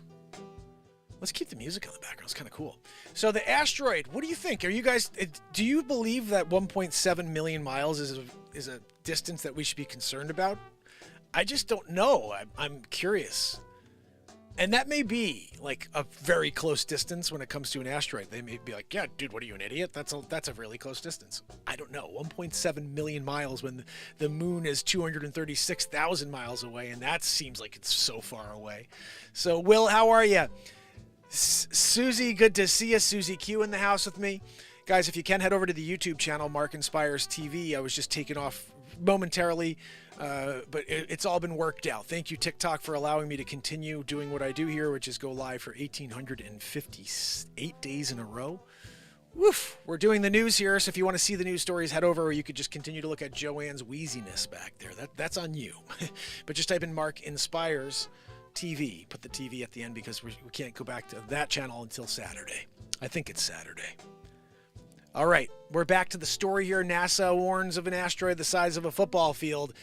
Let's keep the music on the background. It's kind of cool. So the asteroid, what do you think? Do you believe that 1.7 million miles is a distance that we should be concerned about? I just don't know. I'm curious. And that may be like a very close distance when it comes to an asteroid. They may be like, yeah, dude, what are you, an idiot? That's a really close distance. I don't know. 1.7 million miles when the moon is 236,000 miles away, and that seems like it's so far away. So, Will, how are you? Susie, good to see you. Susie Q in the house with me. Guys, if you can, head over to the YouTube channel, Mark Inspires TV. I was just taken off momentarily, but it's all been worked out. Thank you, TikTok, for allowing me to continue doing what I do here, which is go live for 1,858 days in a row. Woof! We're doing the news here, so if you want to see the news stories, head over, or you could just continue to look at Joanne's wheeziness back there. That's on you. But just type in Mark Inspires TV. Put the TV at the end, because we can't go back to that channel until Saturday. I think it's Saturday. All right, we're back to the story here. NASA warns of an asteroid the size of a football field,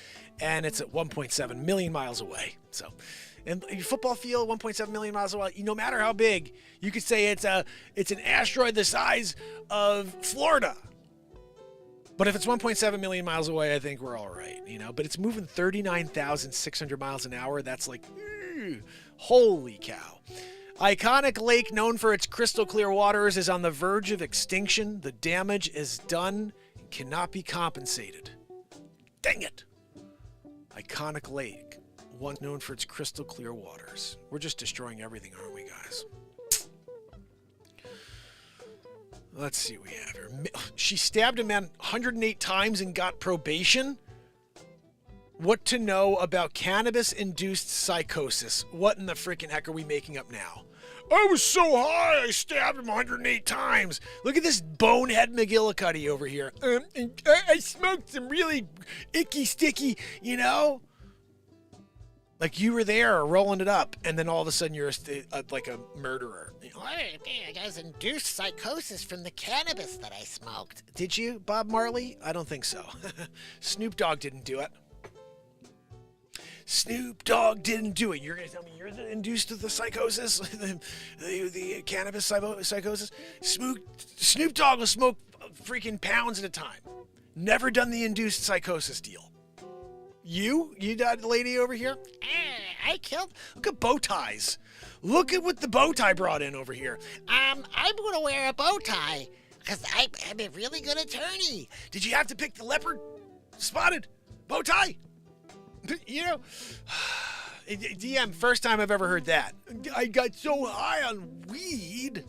and it's at 1.7 million miles away. So, and a football field, 1.7 million miles away, no matter how big, you could say it's an asteroid the size of Florida. But if it's 1.7 million miles away, I think we're all right, you know. But it's moving 39,600 miles an hour. That's like, holy cow. Iconic lake known for its crystal clear waters is on the verge of extinction. The damage is done and cannot be compensated. Dang it. Iconic lake, one known for its crystal clear waters. We're just destroying everything, aren't we, guys? Let's see what we have here. She stabbed a man 108 times and got probation. What to know about cannabis-induced psychosis? What in the freaking heck are we making up now? I was so high, I stabbed him 108 times. Look at this bonehead McGillicuddy over here. I smoked some really icky, sticky, you know? Like you were there rolling it up, and then all of a sudden you're like a murderer. I guys induced psychosis from the cannabis that I smoked. Did you, Bob Marley? I don't think so. Snoop Dogg didn't do it. Snoop Dogg didn't do it. You're going to tell me you're induced to the psychosis? the cannabis psychosis? Snoop Dogg will smoke freaking pounds at a time. Never done the induced psychosis deal. You that lady over here? I killed... Look at bow ties. Look at what the bow tie brought in over here. I'm going to wear a bow tie, because I'm a really good attorney. Did you have to pick the leopard spotted bow tie? You know, DM, first time I've ever heard that. I got so high on weed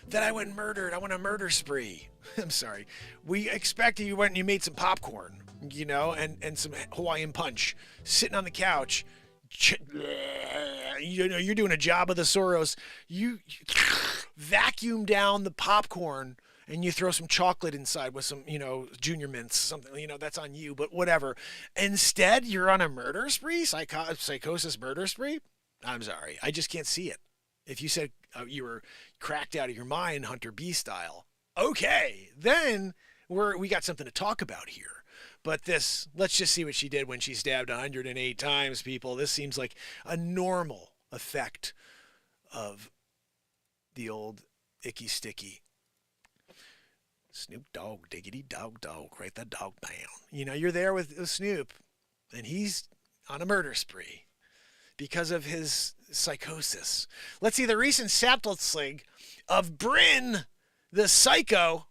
that I went and murdered. I went on a murder spree. I'm sorry. We expected you went and you made some popcorn, you know, and some Hawaiian punch, sitting on the couch. You know, you're doing a job of the Soros. You vacuum down the popcorn and you throw some chocolate inside with some, you know, Junior Mints, something, you know, that's on you, but whatever. Instead, you're on a murder spree, psychosis murder spree? I'm sorry. I just can't see it. If you said you were cracked out of your mind, Hunter B style, okay. Then we got something to talk about here. But this, let's just see what she did when she stabbed 108 times, people. This seems like a normal effect of the old icky sticky. Snoop Dogg, diggity dog, write that dog down. You know, you're there with Snoop, and he's on a murder spree because of his psychosis. Let's see the recent sample sling of Bryn, the psycho.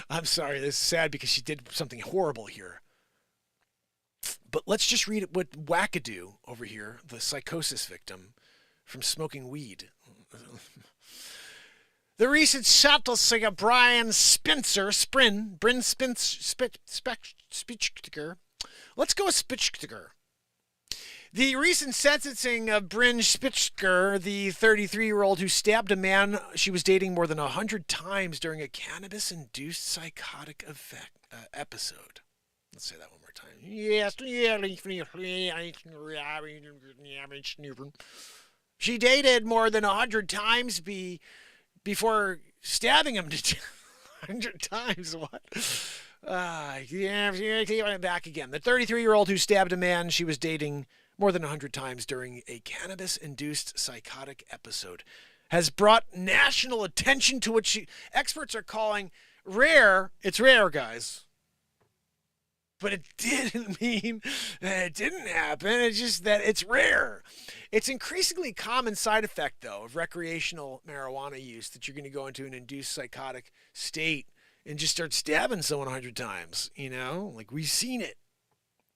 I'm sorry, this is sad because she did something horrible here. But let's just read what Wackadoo over here, the psychosis victim, from smoking weed. The recent shuttle singer Bryn Spitzker. Let's go with Spitzker. The recent sentencing of Bryn Spitzker, the 33-year-old who stabbed a man she was dating more than 100 times during a cannabis-induced psychotic episode. Let's say that one more time. Yes. She dated more than 100 times before stabbing him to 100 times. What? Back again. The 33-year-old who stabbed a man she was dating more than 100 times during a cannabis-induced psychotic episode has brought national attention to what experts are calling rare. It's rare, guys. But it didn't mean that it didn't happen. It's just that it's rare. It's increasingly common side effect, though, of recreational marijuana use that you're going to go into an induced psychotic state and just start stabbing someone 100 times. You know, like we've seen it.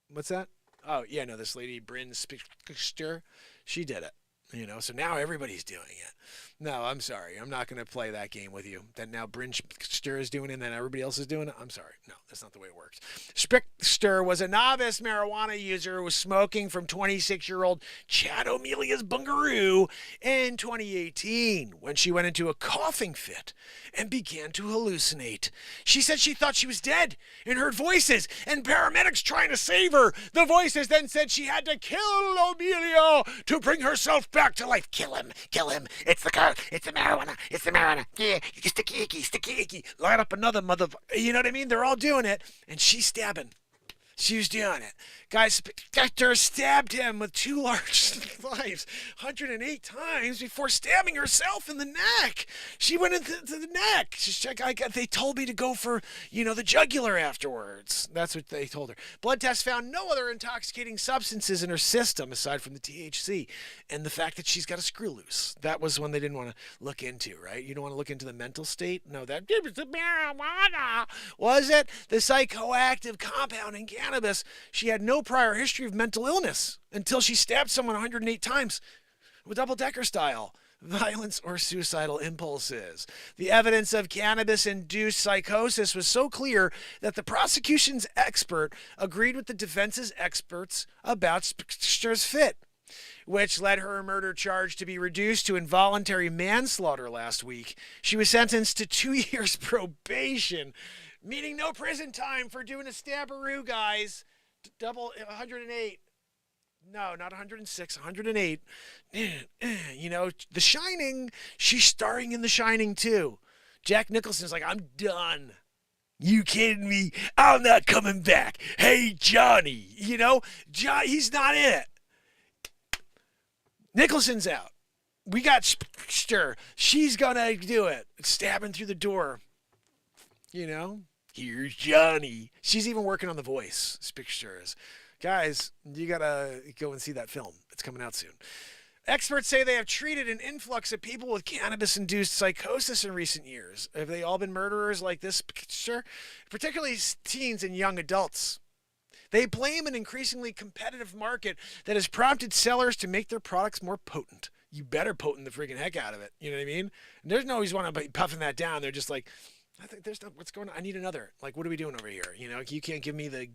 What's that? Oh, yeah, no, this lady, Bryn Spitzker, she did it. You know, so now everybody's doing it. No, I'm sorry. I'm not going to play that game with you. That now Bryn Spitzker is doing it and then everybody else is doing it. I'm sorry. No, that's not the way it works. Spitzker was a novice marijuana user who was smoking from 26-year-old Chad O'Melia's Bungaroo in 2018 when she went into a coughing fit and began to hallucinate. She said she thought she was dead and heard voices and paramedics trying to save her. The voices then said she had to kill O'Melia to bring herself back to life. Kill him. It's the car. It's the marijuana. Yeah, sticky icky. Light up another motherfucker. You know what I mean? They're all doing it, and she's stabbing. She was doing it. Guys, Spector stabbed him with 2 large knives 108 times before stabbing herself in the neck. She went into the neck. They told me to go for, the jugular afterwards. That's what they told her. Blood tests found no other intoxicating substances in her system aside from the THC and the fact that she's got a screw loose. That was one they didn't want to look into, right? You don't want to look into the mental state? No, that was the marijuana. Was it? The psychoactive compound in cannabis. She had no prior history of mental illness until she stabbed someone 108 times with double-decker style. Violence or suicidal impulses. The evidence of cannabis-induced psychosis was so clear that the prosecution's expert agreed with the defense's experts about Spector's fit, which led her murder charge to be reduced to involuntary manslaughter last week. She was sentenced to 2 years probation, meaning no prison time for doing a stabberoo, guys. Double 108. No, not 106, 108. The Shining, she's starring in The Shining too. Jack Nicholson's like, I'm done. You kidding me? I'm not coming back. Hey, Johnny. He's not in it. Nicholson's out. We got Spector. She's gonna do it. Stabbing through the door. Here's Johnny. She's even working on the voice. Spector is. Guys, you gotta go and see that film. It's coming out soon. Experts say they have treated an influx of people with cannabis-induced psychosis in recent years. Have they all been murderers like this? Sure. Particularly teens and young adults. They blame an increasingly competitive market that has prompted sellers to make their products more potent. You better potent the freaking heck out of it. You know what I mean? And there's no always want to be puffing that down. They're just like, I think there's no, what's going on? I need another. Like, what are we doing over here? You can't give me the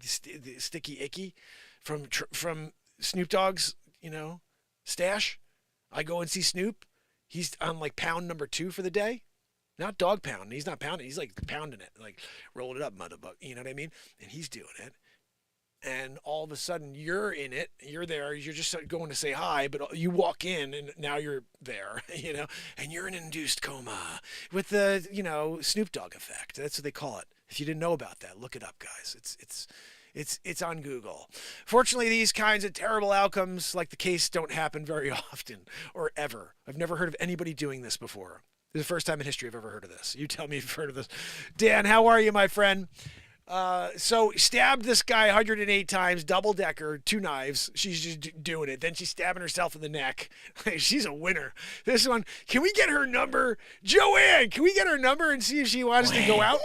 sticky icky from Snoop Dogg's, stash. I go and see Snoop. He's on like pound number 2 for the day. Not dog pound. He's not pounding. He's like pounding it, like rolling it up, motherfucker. You know what I mean? And he's doing it. and all of a sudden you're in it, you're there, you're just going to say hi, but you walk in and now you're there, and you're in an induced coma with the, Snoop Dogg effect. That's what they call it. If you didn't know about that, look it up, guys. It's on Google. Fortunately, these kinds of terrible outcomes, like the case, don't happen very often or ever. I've never heard of anybody doing this before. This is the first time in history I've ever heard of this. You tell me if you've heard of this. Dan, how are you, my friend? So stabbed this guy 108 times, double decker, 2 knives. She's just doing it. Then she's stabbing herself in the neck. She's a winner. This one, can we get her number? Joanne, can we get her number and see if she wants to go out?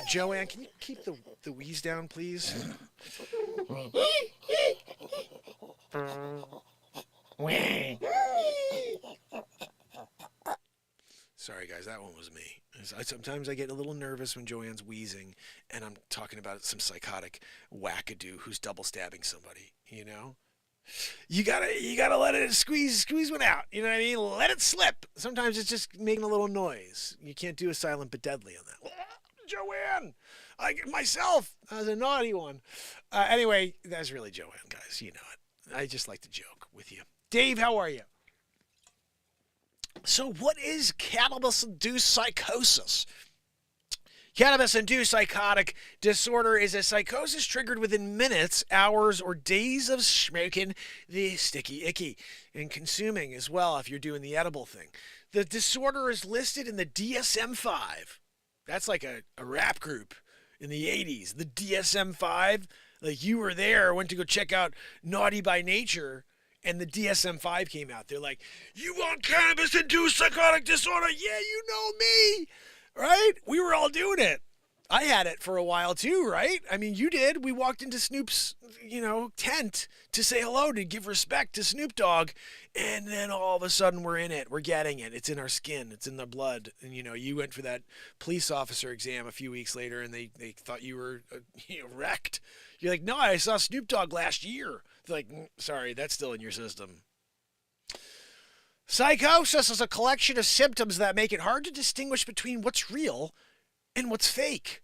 Joanne, can you keep the wheeze down, please? Sorry, guys, that one was me. Sometimes I get a little nervous when Joanne's wheezing and I'm talking about some psychotic wackadoo who's double stabbing somebody, You gotta let it squeeze one out. You know what I mean? Let it slip. Sometimes it's just making a little noise. You can't do a silent but deadly on that. Joanne, myself, I was a naughty one. Anyway, that's really Joanne, guys. You know it. I just like to joke with you. Dave, how are you? So what is cannabis-induced psychosis? Cannabis-induced psychotic disorder is a psychosis triggered within minutes, hours, or days of smoking the sticky icky and consuming as well if you're doing the edible thing. The disorder is listed in the DSM-5. That's like a rap group in the 80s. The DSM-5, like you were there, went to go check out Naughty by Nature, and the DSM-5 came out. They're like, you want cannabis-induced psychotic disorder? Yeah, you know me, right? We were all doing it. I had it for a while too, right? I mean, you did. We walked into Snoop's, tent to say hello, to give respect to Snoop Dogg, and then all of a sudden we're in it. We're getting it. It's in our skin. It's in the blood. And, you went for that police officer exam a few weeks later, and they thought you were wrecked. You're like, no, I saw Snoop Dogg last year. They're like, sorry, that's still in your system. Psychosis is a collection of symptoms that make it hard to distinguish between what's real and what's fake.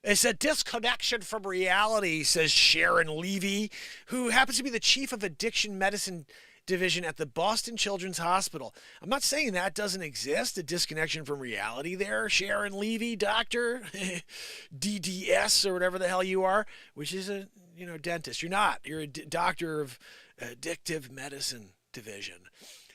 It's a disconnection from reality, says Sharon Levy, who happens to be the chief of addiction medicine division at the Boston Children's Hospital. I'm not saying that doesn't exist, a disconnection from reality there, Sharon Levy, doctor, DDS or whatever the hell you are, which is a, dentist. You're not. You're a doctor of addictive medicine division.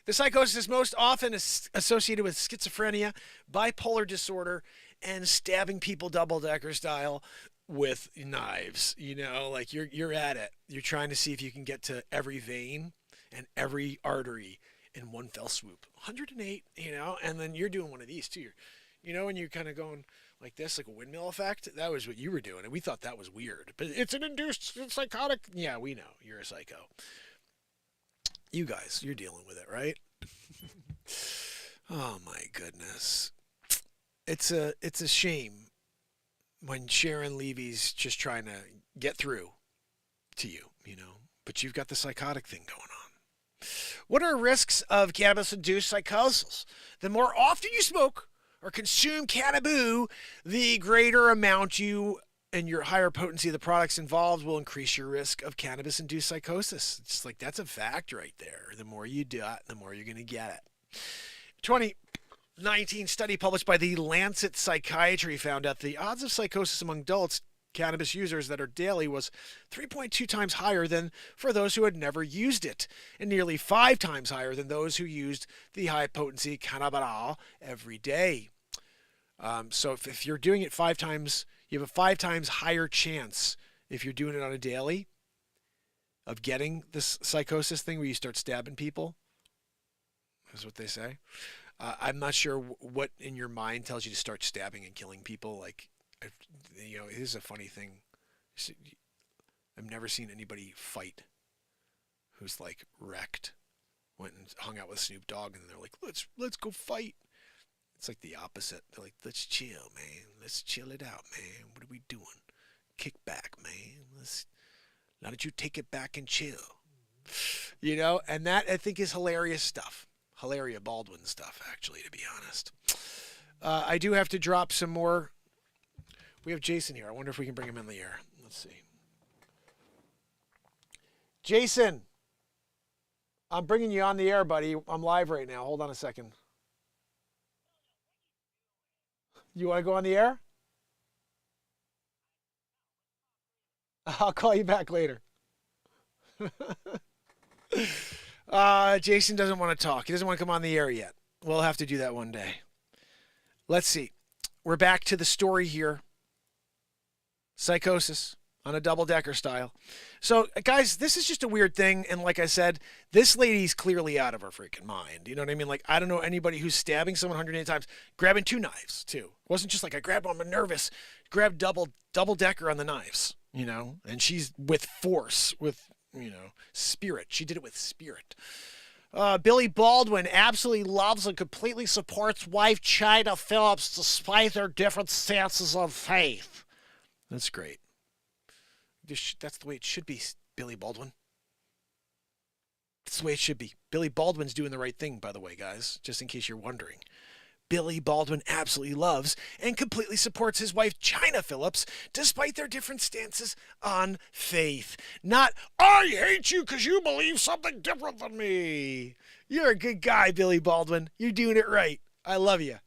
The psychosis is most often associated with schizophrenia, bipolar disorder, and stabbing people double-decker style with knives. Like you're at it. You're trying to see if you can get to every vein and every artery in one fell swoop. 108, and then you're doing one of these too. When you're kind of going like this, like a windmill effect, that was what you were doing, and we thought that was weird. But it's an induced psychotic. Yeah, we know. You're a psycho. You guys, you're dealing with it, right? Oh my goodness. It's a shame when Sharon Levy's just trying to get through to you, but you've got the psychotic thing going on. What are risks of cannabis-induced psychosis? The more often you smoke or consume cannabis, the greater amount you and your higher potency of the products involved will increase your risk of cannabis-induced psychosis. It's like, that's a fact right there. The more you do it, the more you're going to get it. 2019 study published by the Lancet Psychiatry found out the odds of psychosis among adults cannabis users that are daily was 3.2 times higher than for those who had never used it, and nearly 5 times higher than those who used the high-potency cannabidiol every day. So if you're doing it 5 times, you have a 5 times higher chance, if you're doing it on a daily, of getting this psychosis thing where you start stabbing people. That's what they say. I'm not sure what in your mind tells you to start stabbing and killing people. Like, it is a funny thing. I've never seen anybody fight who's like wrecked, went and hung out with Snoop Dogg, and they're like, let's go fight. It's like the opposite. They're like, let's chill, man. Let's chill it out, man. What are we doing? Kick back, man. Now that you take it back and chill. And that, I think, is hilarious stuff. Hilaria Baldwin stuff, actually, to be honest. I do have to drop some more. We have Jason here. I wonder if we can bring him in the air. Let's see. Jason, I'm bringing you on the air, buddy. I'm live right now. Hold on a second. You want to go on the air? I'll call you back later. Jason doesn't want to talk. He doesn't want to come on the air yet. We'll have to do that one day. Let's see. We're back to the story here. Psychosis on a double-decker style. So, guys, this is just a weird thing. And like I said, this lady's clearly out of her freaking mind. You know what I mean? Like, I don't know anybody who's stabbing someone 108 times, grabbing 2 knives, too. It wasn't just like I grabbed one, I'm nervous. Grabbed double-decker on the knives, you know? And she's with force, with, you know, spirit. She did it with spirit. Billy Baldwin absolutely loves and completely supports wife China Phillips despite their different stances on faith. That's great. That's the way it should be, Billy Baldwin. That's the way it should be. Billy Baldwin's doing the right thing, by the way, guys, just in case you're wondering. Billy Baldwin absolutely loves and completely supports his wife, China Phillips, despite their different stances on faith. Not, I hate you because you believe something different than me. You're a good guy, Billy Baldwin. You're doing it right. I love you.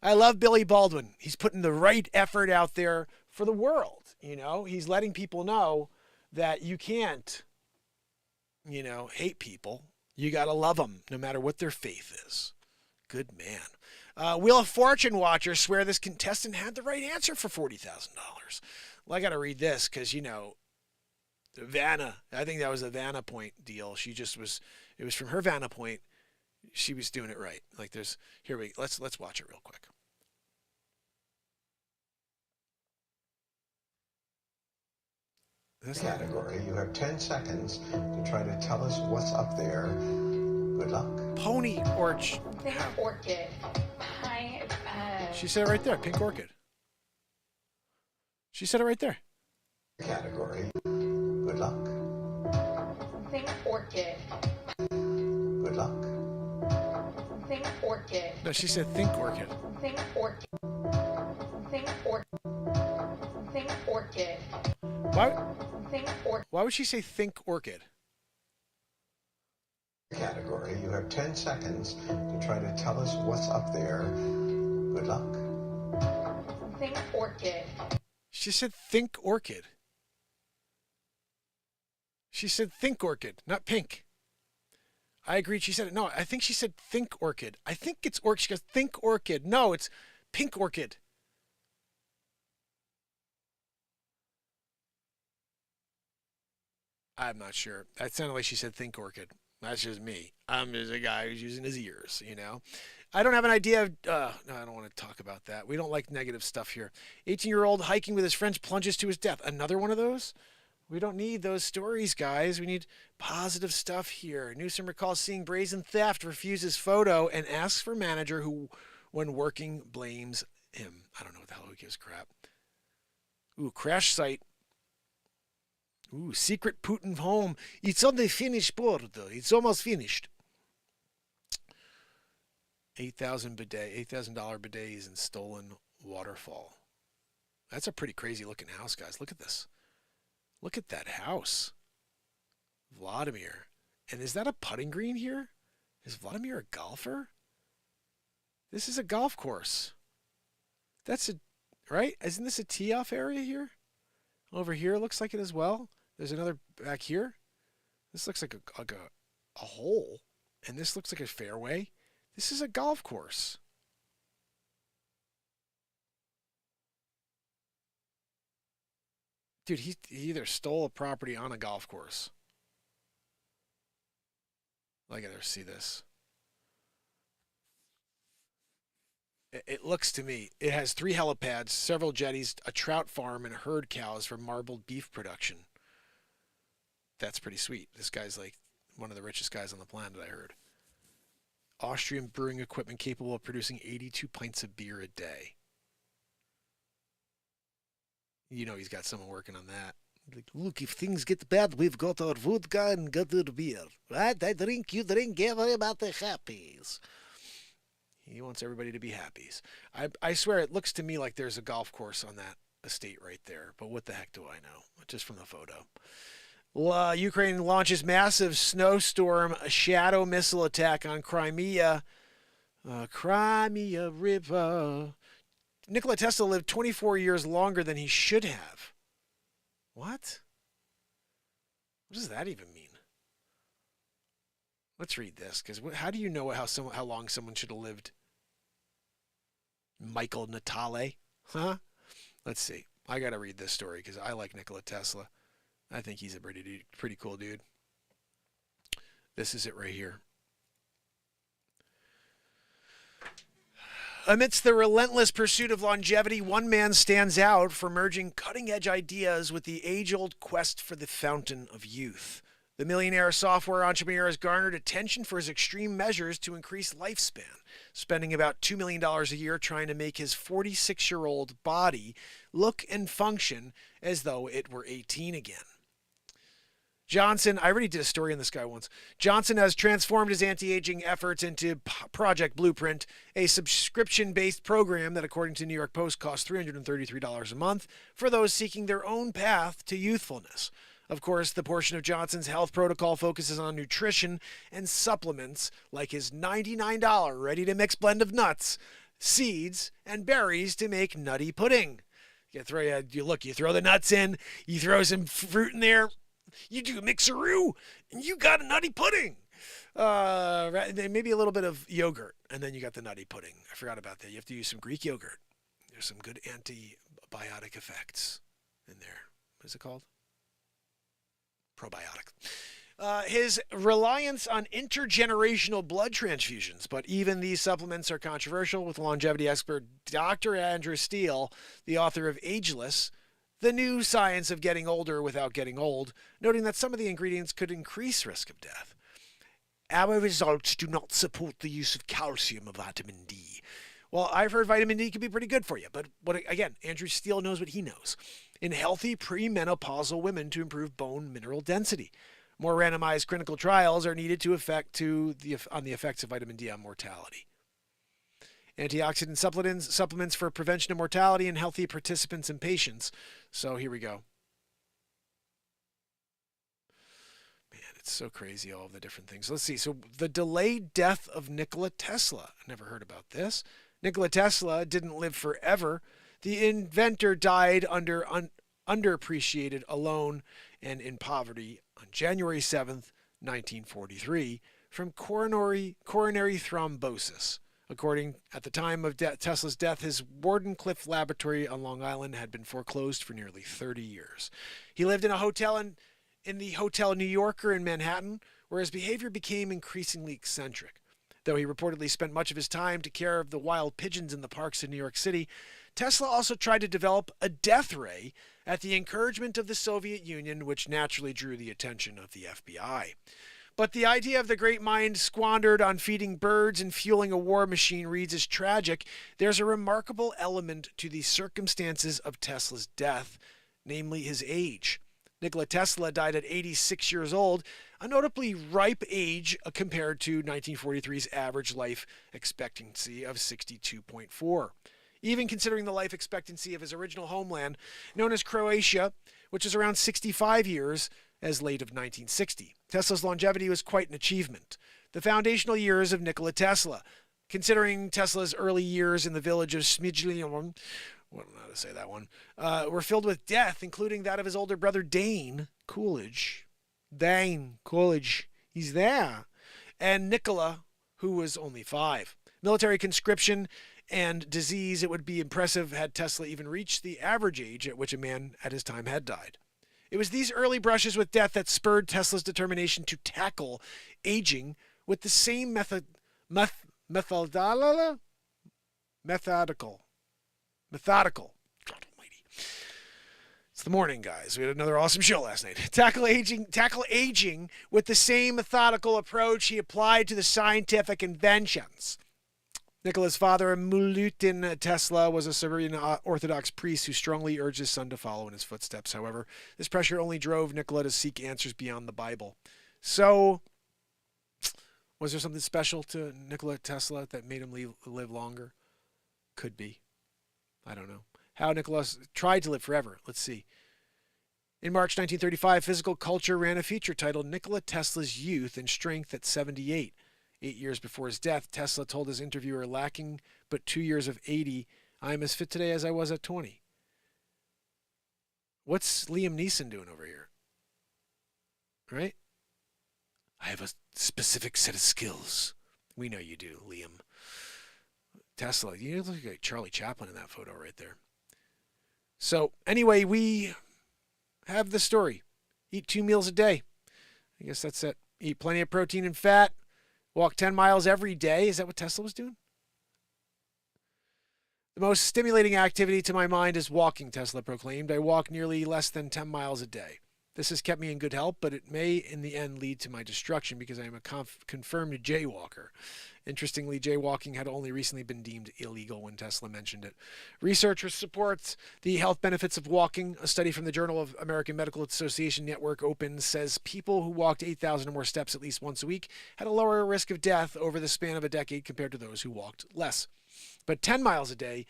I love Billy Baldwin. He's putting the right effort out there for the world. You know, he's letting people know that you can't, you know, hate people. You got to love them no matter what their faith is. Good man. Wheel of Fortune watchers swear this contestant had the right answer for $40,000. Well, I got to read this because, you know, Vanna, I think that was a Vanna Point deal. She just was, it was from her Vanna Point. She was doing it right. Like there's, let's watch it real quick. This category, you have 10 seconds to try to tell us what's up there. Good luck. Pony Orchid. Pink orchid. She said it right there. Pink orchid. She said it right there. Category. Good luck. Pink orchid. Good luck. Pink orchid. No, she said think orchid. Pink orchid. Pink orchid. Pink orchid. Why would she say think orchid? Category, you have 10 seconds to try to tell us what's up there. Good luck. Pink orchid. She said think orchid. She said think orchid, not pink. I agreed. She said it. No, I think she said think orchid. I think it's orchid. She goes think orchid. No, it's pink orchid. I'm not sure. That sounded like she said think orchid. That's just me. I'm just a guy who's using his ears, you know. I don't have an idea of, no, I don't want to talk about that. We don't like negative stuff here. 18-year-old hiking with his friends plunges to his death. Another one of those? We don't need those stories, guys. We need positive stuff here. Newsom recalls seeing brazen theft, refuses photo, and asks for manager who, when working, blames him. I don't know what the hell he gives crap. Ooh, crash site. Ooh, secret Putin home. It's on the finished board. It's almost finished. $8,000 bidet, $8,000 bidets in stolen waterfall. That's a pretty crazy looking house, guys. Look at this. Look at that house. Vladimir. And is that a putting green here? Is Vladimir a golfer? This is a golf course. That's a, right? Isn't this a tee-off area here? Over here looks like it as well. There's another back here. This looks like a hole. And this looks like a fairway. This is a golf course. Dude, he either stole a property on a golf course. I gotta see this. It looks to me, it has 3 helipads, several jetties, a trout farm, and herd cows for marbled beef production. That's pretty sweet. This guy's like one of the richest guys on the planet, I heard. Austrian brewing equipment capable of producing 82 pints of beer a day. You know he's got someone working on that. Like, look, if things get bad, we've got our vodka and got our beer. Right? I drink, you drink, about the happies. He wants everybody to be happies. I swear it looks to me like there's a golf course on that estate right there. But what the heck do I know? Just from the photo. Ukraine launches massive snowstorm, a shadow missile attack on Crimea. Crimea River. Nikola Tesla lived 24 years longer than he should have. What? What does that even mean? Let's read this, because how do you know how long someone should have lived? Michael Natale? Huh? Let's see. I got to read this story because I like Nikola Tesla. I think he's a pretty cool dude. This is it right here. Amidst the relentless pursuit of longevity, one man stands out for merging cutting-edge ideas with the age-old quest for the fountain of youth. The millionaire software entrepreneur has garnered attention for his extreme measures to increase lifespan, spending about $2 million a year trying to make his 46-year-old body look and function as though it were 18 again. Johnson, I already did a story on this guy once. Johnson has transformed his anti-aging efforts into Project Blueprint, a subscription-based program that, according to New York Post, costs $333 a month for those seeking their own path to youthfulness. Of course, the portion of Johnson's health protocol focuses on nutrition and supplements like his $99 ready-to-mix blend of nuts, seeds, and berries to make nutty pudding. You throw the nuts in, you throw some fruit in there, you do a mixeroo, and you got a nutty pudding. Maybe a little bit of yogurt, and then you got the nutty pudding. I forgot about that. You have to use some Greek yogurt. There's some good antibiotic effects in there. What is it called? Probiotic. His reliance on intergenerational blood transfusions, but even these supplements are controversial, with longevity expert Dr. Andrew Steele, the author of Ageless, The New Science of Getting Older Without Getting Old, noting that some of the ingredients could increase risk of death. Our results do not support the use of calcium or vitamin D. Well, I've heard vitamin D can be pretty good for you, but again, Andrew Steele knows what he knows. In healthy premenopausal women to improve bone mineral density. More randomized clinical trials are needed on the effects of vitamin D on mortality. Antioxidant supplements for prevention of mortality in healthy participants and patients. So here we go. Man, it's so crazy, all of the different things. Let's see. So the delayed death of Nikola Tesla. I never heard about this. Nikola Tesla didn't live forever. The inventor died underappreciated, alone, and in poverty on January 7th, 1943, from coronary thrombosis. According at the time of Tesla's death, his Wardenclyffe laboratory on Long Island had been foreclosed for nearly 30 years. He lived in a hotel in the Hotel New Yorker in Manhattan, where his behavior became increasingly eccentric. Though he reportedly spent much of his time to care of the wild pigeons in the parks in New York City, Tesla also tried to develop a death ray at the encouragement of the Soviet Union, which naturally drew the attention of the FBI. But the idea of the great mind squandered on feeding birds and fueling a war machine reads as tragic. There's a remarkable element to the circumstances of Tesla's death, namely his age. Nikola Tesla died at 86 years old, a notably ripe age compared to 1943's average life expectancy of 62.4. Even considering the life expectancy of his original homeland, known as Croatia, which is around 65 years, as late of 1960. Tesla's longevity was quite an achievement. The foundational years of Nikola Tesla, considering Tesla's early years in the village of Smijlin, I don't know how to say that one, were filled with death, including that of his older brother Dane Coolidge. Dane Coolidge, he's there. And Nikola, who was only 5. Military conscription and disease, it would be impressive had Tesla even reached the average age at which a man at his time had died. It was these early brushes with death that spurred Tesla's determination to tackle aging with the same methodical. God almighty. It's the morning, guys. We had another awesome show last night. Tackle aging with the same methodical approach he applied to the scientific inventions. Nikola's father, Milutin Tesla, was a Serbian Orthodox priest who strongly urged his son to follow in his footsteps. However, this pressure only drove Nikola to seek answers beyond the Bible. So, was there something special to Nikola Tesla that made him live longer? Could be. I don't know. How Nikola tried to live forever. Let's see. In March 1935, Physical Culture ran a feature titled Nikola Tesla's Youth and Strength at 78. 8 years before his death, Tesla told his interviewer, lacking but 2 years of 80, I am as fit today as I was at 20. What's Liam Neeson doing over here? Right? I have a specific set of skills. We know you do, Liam. Tesla, you look like Charlie Chaplin in that photo right there. So, anyway, we have the story. Eat 2 meals a day. I guess that's it. Eat plenty of protein and fat. Walk 10 miles every day. Is that what Tesla was doing? The most stimulating activity to my mind is walking, Tesla proclaimed. I walk nearly less than 10 miles a day. This has kept me in good health, but it may in the end lead to my destruction because I am a confirmed jaywalker. Interestingly, jaywalking had only recently been deemed illegal when Tesla mentioned it. Researchers support the health benefits of walking. A study from the Journal of American Medical Association Network Open says people who walked 8,000 or more steps at least once a week had a lower risk of death over the span of a decade compared to those who walked less. But 10 miles a day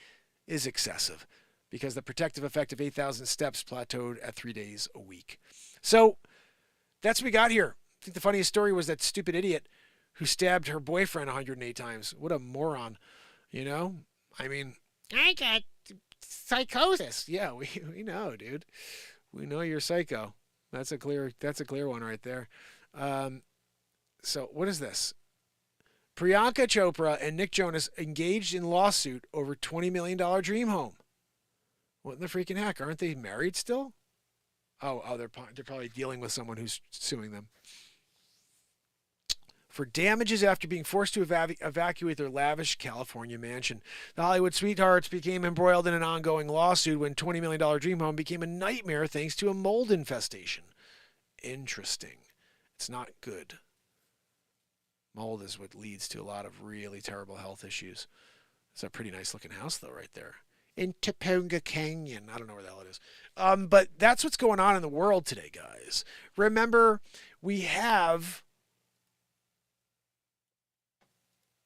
is excessive because the protective effect of 8,000 steps plateaued at 3 days a week. So that's what we got here. I think the funniest story was that stupid idiot who stabbed her boyfriend 108 times. What a moron, you know? I mean, I got psychosis. yeah, we know, dude. We know you're psycho. That's a clear one right there. So what is this? Priyanka Chopra and Nick Jonas engaged in lawsuit over $20 million dream home. What in the freaking heck? Aren't they married still? Oh, they're probably dealing with someone who's suing them for damages after being forced to evacuate their lavish California mansion. The Hollywood sweethearts became embroiled in an ongoing lawsuit when $20 million dream home became a nightmare thanks to a mold infestation. Interesting. It's not good. Mold is what leads to a lot of really terrible health issues. It's a pretty nice looking house though right there. In Topanga Canyon. I don't know where the hell it is. But that's what's going on in the world today, guys. Remember, we have...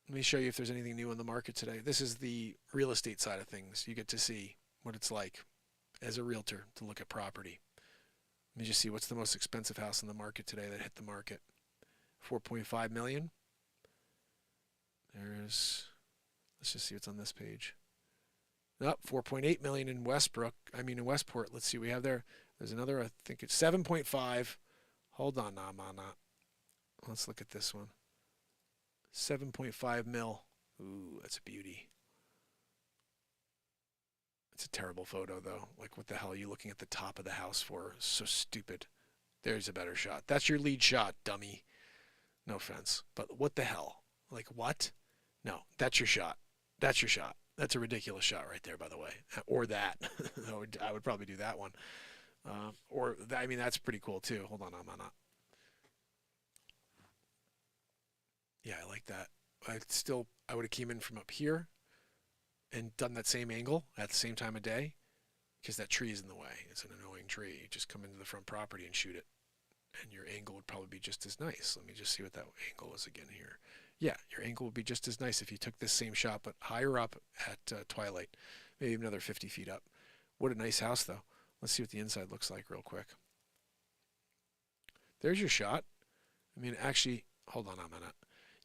Let me show you if there's anything new on the market today. This is the real estate side of things. You get to see what it's like as a realtor to look at property. Let me just see what's the most expensive house on the market today that hit the market. $4.5 million. Let's just see what's on this page. Nope, $4.8 million in in Westport. Let's see what we have there. There's another, I think it's 7.5. Hold on, let's look at this one. 7.5 mil. Ooh, that's a beauty. It's a terrible photo though. Like, what the hell are you looking at the top of the house for? So stupid. There's a better shot. That's your lead shot, dummy. No offense, but what the hell? Like, what? No, that's your shot. That's your shot. That's a ridiculous shot right there, by the way. Or that. I would probably do that one. That's pretty cool too. Hold on, Yeah, I like that. I would have came in from up here and done that same angle at the same time of day because that tree is in the way. It's an annoying tree. You just come into the front property and shoot it. And your angle would probably be just as nice. Let me just see what that angle is again here. Yeah, your angle would be just as nice if you took this same shot, but higher up at twilight. Maybe another 50 feet up. What a nice house, though. Let's see what the inside looks like real quick. There's your shot. I mean, actually, hold on a minute.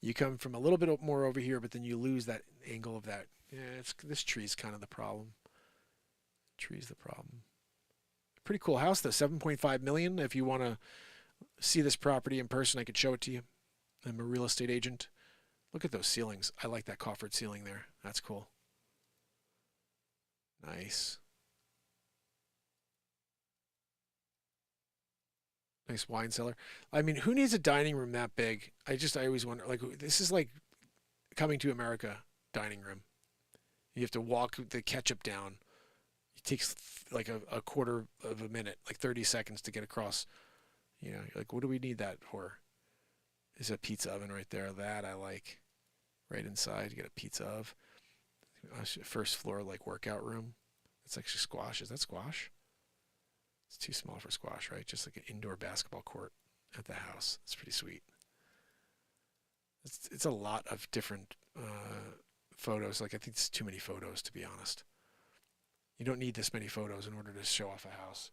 You come from a little bit more over here, but then you lose that angle of that. Yeah, this tree's kind of the problem. Tree's the problem. Pretty cool house, though. $7.5 million. If you want to see this property in person, I could show it to you. I'm a real estate agent. Look at those ceilings. I like that coffered ceiling there. That's cool. Nice. Nice wine cellar. I mean, who needs a dining room that big? I always wonder, like, this is like Coming to America dining room. You have to walk the ketchup down. It takes like a quarter of a minute, like 30 seconds to get across. You know, like, what do we need that for? There's a pizza oven right there. That I like. Right inside, you get a pizza oven. First floor, like, workout room. It's actually squash. Is that squash? It's too small for squash, right? Just like an indoor basketball court at the house. It's pretty sweet. It's a lot of different photos. Like, I think it's too many photos, to be honest. You don't need this many photos in order to show off a house.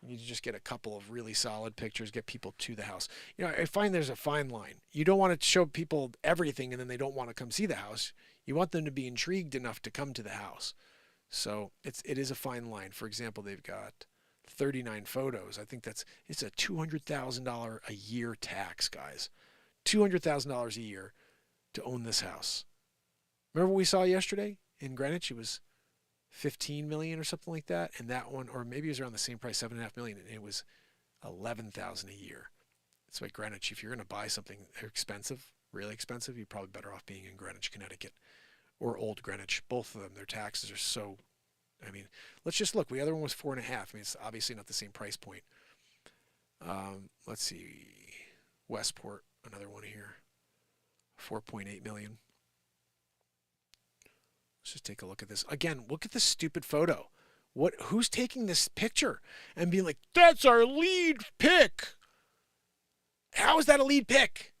You need to just get a couple of really solid pictures, get people to the house. I find there's a fine line. You don't want to show people everything and then they don't want to come see the house. You want them to be intrigued enough to come to the house. So it is a fine line. For example, they've got 39 photos. I think it's a $200,000 a year tax, guys. $200,000 a year to own this house. Remember what we saw yesterday in Greenwich? It was 15 million or something like that, and that one, or maybe it was around the same price, 7.5 million, and it was 11,000 a year. That's why Greenwich, if you're going to buy something expensive, really expensive, you're probably better off being in Greenwich, Connecticut, or Old Greenwich. Both of them, their taxes are so. I mean, let's just look. The other one was 4.5. I mean, it's obviously not the same price point. Let's see, Westport, another one here, 4.8 million. Let's just take a look at this. Again, look at this stupid photo. Who's taking this picture and being like, that's our lead pick? How is that a lead pick?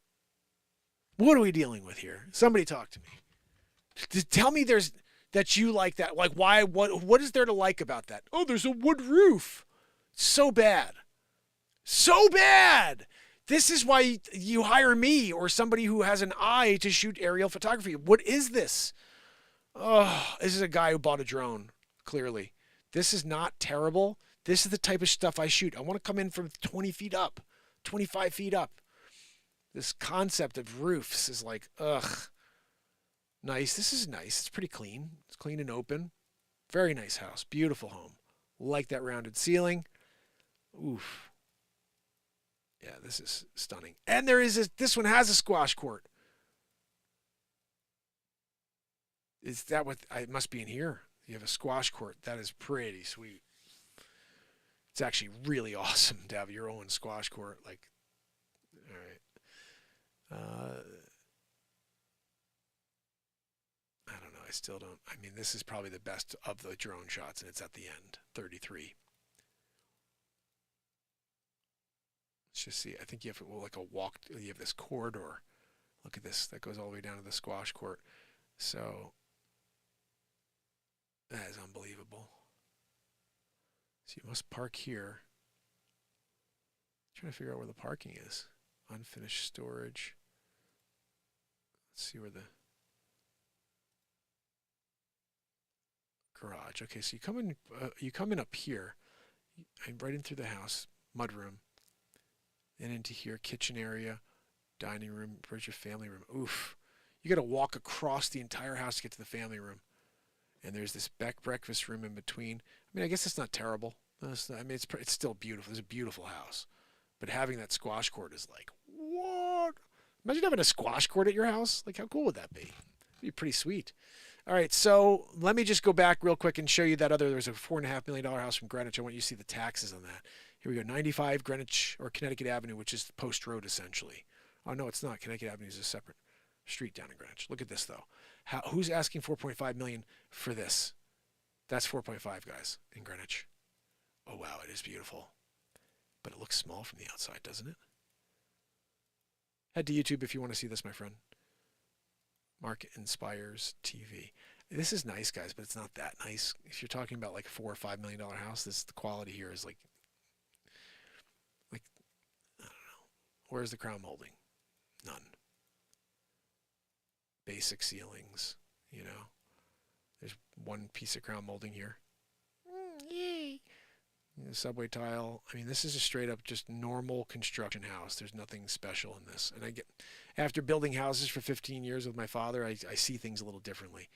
What are we dealing with here? Somebody talk to me. Tell me that you like that. Like, why? What is there to like about that? Oh, there's a wood roof. So bad. So bad. This is why you hire me or somebody who has an eye to shoot aerial photography. What is this? Oh, this is a guy who bought a drone, clearly. This is not terrible. This is the type of stuff I shoot. I want to come in from 20 feet up, 25 feet up. This concept of roofs is like, ugh. Nice. This is nice. It's pretty clean. It's clean and open. Very nice house. Beautiful home. Like that rounded ceiling. Oof. Yeah, this is stunning. And this one has a squash court. Is that what it must be in here? You have a squash court. That is pretty sweet. It's actually really awesome to have your own squash court. Like, all right. I don't know. I still don't. I mean, this is probably the best of the drone shots, and it's at the end. 33. Let's just see. I think you have like a walk. You have this corridor. Look at this. That goes all the way down to the squash court. So that is unbelievable. So you must park here. I'm trying to figure out where the parking is. Unfinished storage. Let's see where the garage. Okay, so you come in up here. I'm right in through the house, mudroom, and into here, kitchen area, dining room. Where's your family room? Oof. You got to walk across the entire house to get to the family room. And there's this breakfast room in between. I mean, I guess it's not terrible. I mean, it's still beautiful. It's a beautiful house. But having that squash court is like, what? Imagine having a squash court at your house. Like, how cool would that be? It'd be pretty sweet. All right, so let me just go back real quick and show you that there's a $4.5 million house from Greenwich. I want you to see the taxes on that. Here we go, 95 Greenwich or Connecticut Avenue, which is Post Road essentially. Oh, no, it's not. Connecticut Avenue is a separate street down in Greenwich. Look at this, though. Who's asking $4.5 million for this? That's 4.5, guys, in Greenwich. Oh, wow, it is beautiful. But it looks small from the outside, doesn't it? Head to YouTube if you want to see this, my friend. Market Inspires TV. This is nice, guys, but it's not that nice. If you're talking about like $4 or $5 million house, the quality here is like I don't know. Where's the crown molding? None. Basic ceilings, you know. There's one piece of crown molding here. Yay. The subway tile. I mean, this is a straight up just normal construction house. There's nothing special in this. And after building houses for 15 years with my father, I see things a little differently.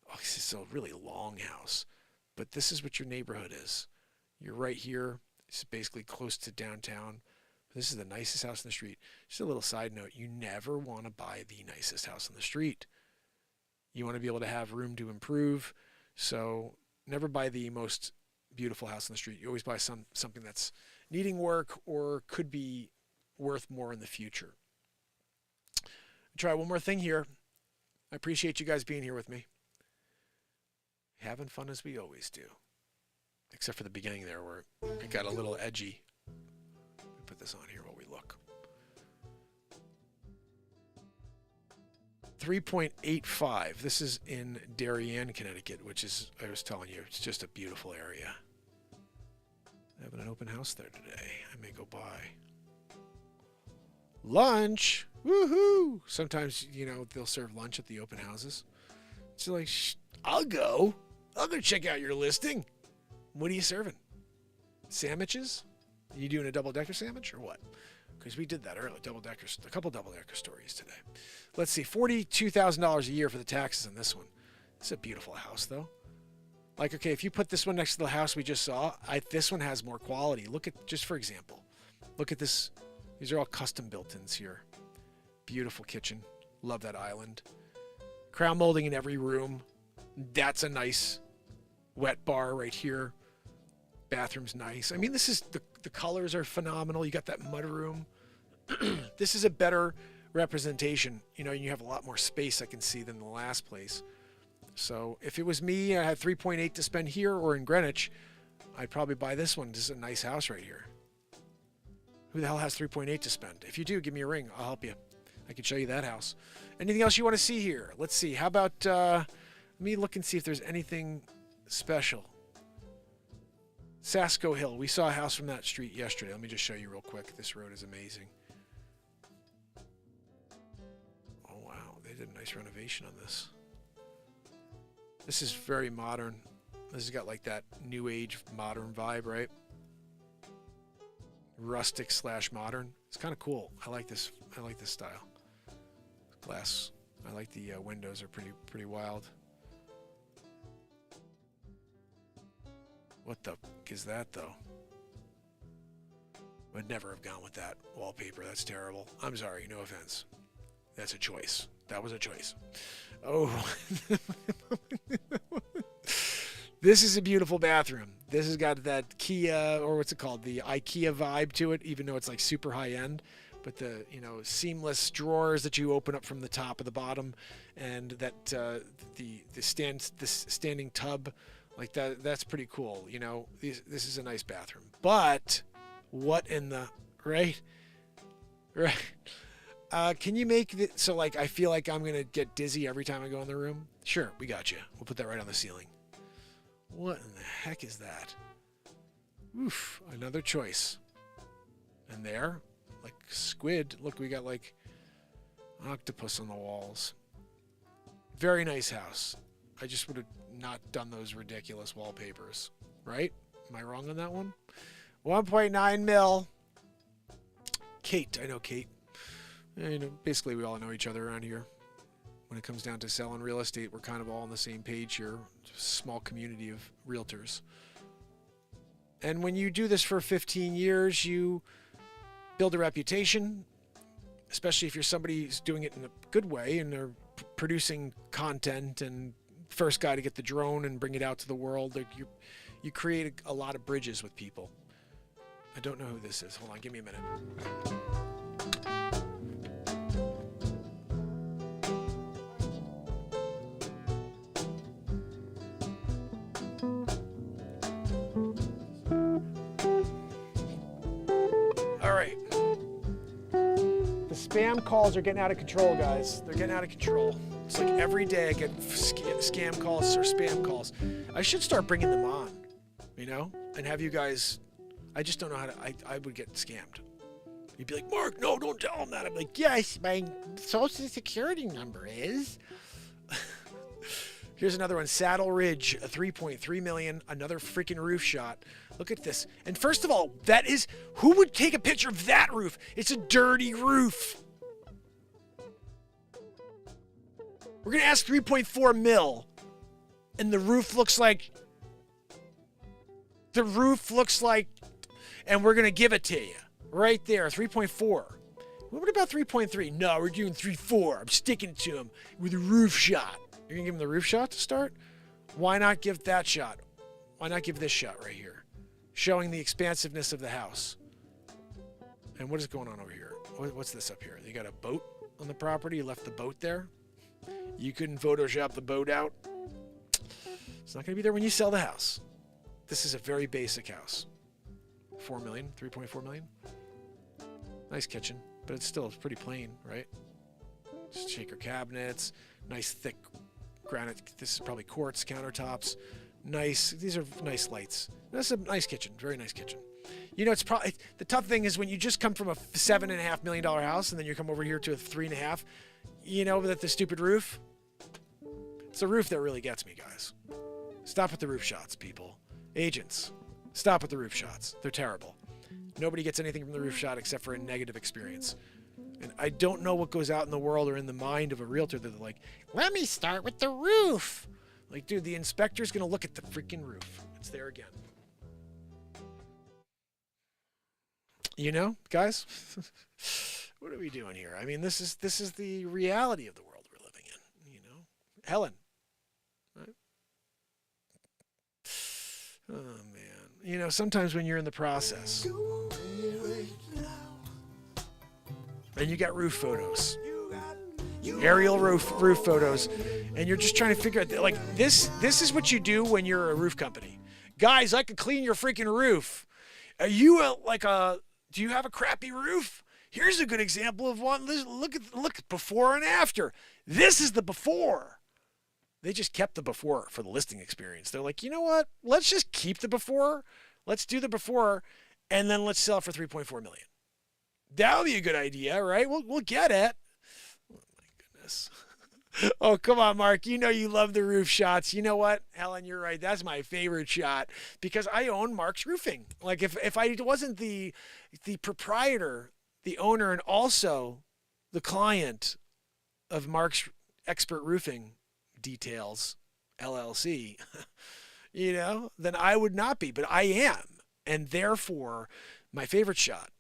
Oh, this is a really long house. But this is what your neighborhood is. You're right here. It's basically close to downtown. This is the nicest house in the street. Just a little side note. You never want to buy the nicest house on the street. You want to be able to have room to improve. So never buy the most beautiful house on the street. You always buy something that's needing work or could be worth more in the future. Try one more thing here. I appreciate you guys being here with me. Having fun as we always do. Except for the beginning there where it got a little edgy. Put this on here while we look. 3.85. This is in Darien, Connecticut, which is, I was telling you, it's just a beautiful area. Got an open house there today. I may go by. Lunch! Woohoo! Sometimes, you know, they'll serve lunch at the open houses. So like, I'll go check out your listing. What are you serving? Sandwiches? Are you doing a double-decker sandwich or what? Because we did that earlier, a couple double-decker stories today. Let's see, $42,000 a year for the taxes on this one. It's a beautiful house, though. Like, okay, if you put this one next to the house we just saw, this one has more quality. Look at, just for example, look at this. These are all custom built-ins here. Beautiful kitchen. Love that island. Crown molding in every room. That's a nice wet bar right here. Bathroom's nice. I mean, this is, the colors are phenomenal. You got that mud room. This is a better representation. You know, you have a lot more space I can see than the last place. So if it was me, I had 3.8 to spend here or in Greenwich, I'd probably buy this one. This is a nice house right here. Who the hell has 3.8 to spend? If you do, give me a ring. I'll help you. I can show you that house. Anything else you want to see here? Let's see. How about, let me look and see if there's anything special. Sasco Hill. We saw a house from that street yesterday. Let me just show you real quick. This road is amazing. Oh, wow. They did a nice renovation on this. This is very modern. This has got like that new age modern vibe, right? Rustic / modern. It's kind of cool. I like this. I like this style. Glass. I like the windows are pretty wild. What the f is that though? I'd never have gone with that wallpaper. That's terrible. I'm sorry. No offense. That's a choice. That was a choice. Oh. This is a beautiful bathroom. This has got that Kia, or what's it called? The IKEA vibe to it, even though it's like super high end. But the, you know, seamless drawers that you open up from the top of the bottom, and that the standing tub, like that's pretty cool. You know, this is a nice bathroom. But what in the right? Can you make it so like I feel like I'm gonna get dizzy every time I go in the room? Sure, we got you. We'll put that right on the ceiling. What in the heck is that? Oof, another choice. And there, like squid. Look, we got like octopus on the walls. Very nice house. I just would have not done those ridiculous wallpapers, right? Am I wrong on that one? 1.9 mil. Kate, I know Kate. You know, basically we all know each other around here. When it comes down to selling real estate, we're kind of all on the same page here. Just a small community of realtors. And when you do this for 15 years, you build a reputation, especially if you're somebody who's doing it in a good way and they're producing content and first guy to get the drone and bring it out to the world. Like you create a lot of bridges with people. I don't know who this is. Hold on, give me a minute. Spam calls are getting out of control, guys. They're getting out of control. It's like every day I get scam calls or spam calls. I should start bringing them on, you know, and have you guys. I just don't know how to. I would get scammed. You'd be like, Mark, no, don't tell them that. I'm like, yes, my social security number is. Here's another one, Saddle Ridge, a 3.3 million, another freaking roof shot. Look at this. And first of all, that is, who would take a picture of that roof? It's a dirty roof. We're going to ask 3.4 mil. And the roof looks like, and we're going to give it to you. Right there, 3.4. What about 3.3? No, we're doing 3.4. I'm sticking it to him with a roof shot. You're going to give him the roof shot to start? Why not give that shot? Why not give this shot right here? Showing the expansiveness of the house. And what is going on over here? What's this up here? You got a boat on the property? You left the boat there? You couldn't Photoshop the boat out? It's not going to be there when you sell the house. This is a very basic house. 4 million, 3.4 million. Nice kitchen, but it's pretty plain, right? Just shaker cabinets, nice thick granite. This is probably quartz countertops. Nice. These are nice lights. That's a nice kitchen. Very nice kitchen. You know, it's probably the tough thing is when you just come from a $7.5 million house and then you come over here to a 3.5. You know that the stupid roof. It's the roof that really gets me, guys. Stop with the roof shots, people. Agents, stop with the roof shots. They're terrible. Nobody gets anything from the roof shot except for a negative experience. And I don't know what goes out in the world or in the mind of a realtor that they're like, Let me start with the roof. like, dude, the inspector's going to look at the freaking roof. It's there again. You know, guys, what are we doing here? I mean, this is the reality of the world we're living in, you know? Helen. Right? Oh, man. You know, sometimes when you're in the process and you got roof photos, aerial roof photos, and you're just trying to figure out, like, this is what you do when you're a roof company. Guys, I could clean your freaking roof. Are you do you have a crappy roof? Here's a good example of one. Look at before and after. This is the before. They just kept the before for the listing experience. They're like, you know what? Let's just keep the before. Let's do the before, and then let's sell it for $3.4 million. That would be a good idea, right? We'll get it. Oh my goodness. Oh, come on, Mark. You know you love the roof shots. You know what, Helen, you're right. That's my favorite shot because I own Mark's Roofing. Like if I wasn't the proprietor, the owner, and also the client of Mark's Expert Roofing Details, LLC, you know, then I would not be, but I am. And therefore, my favorite shot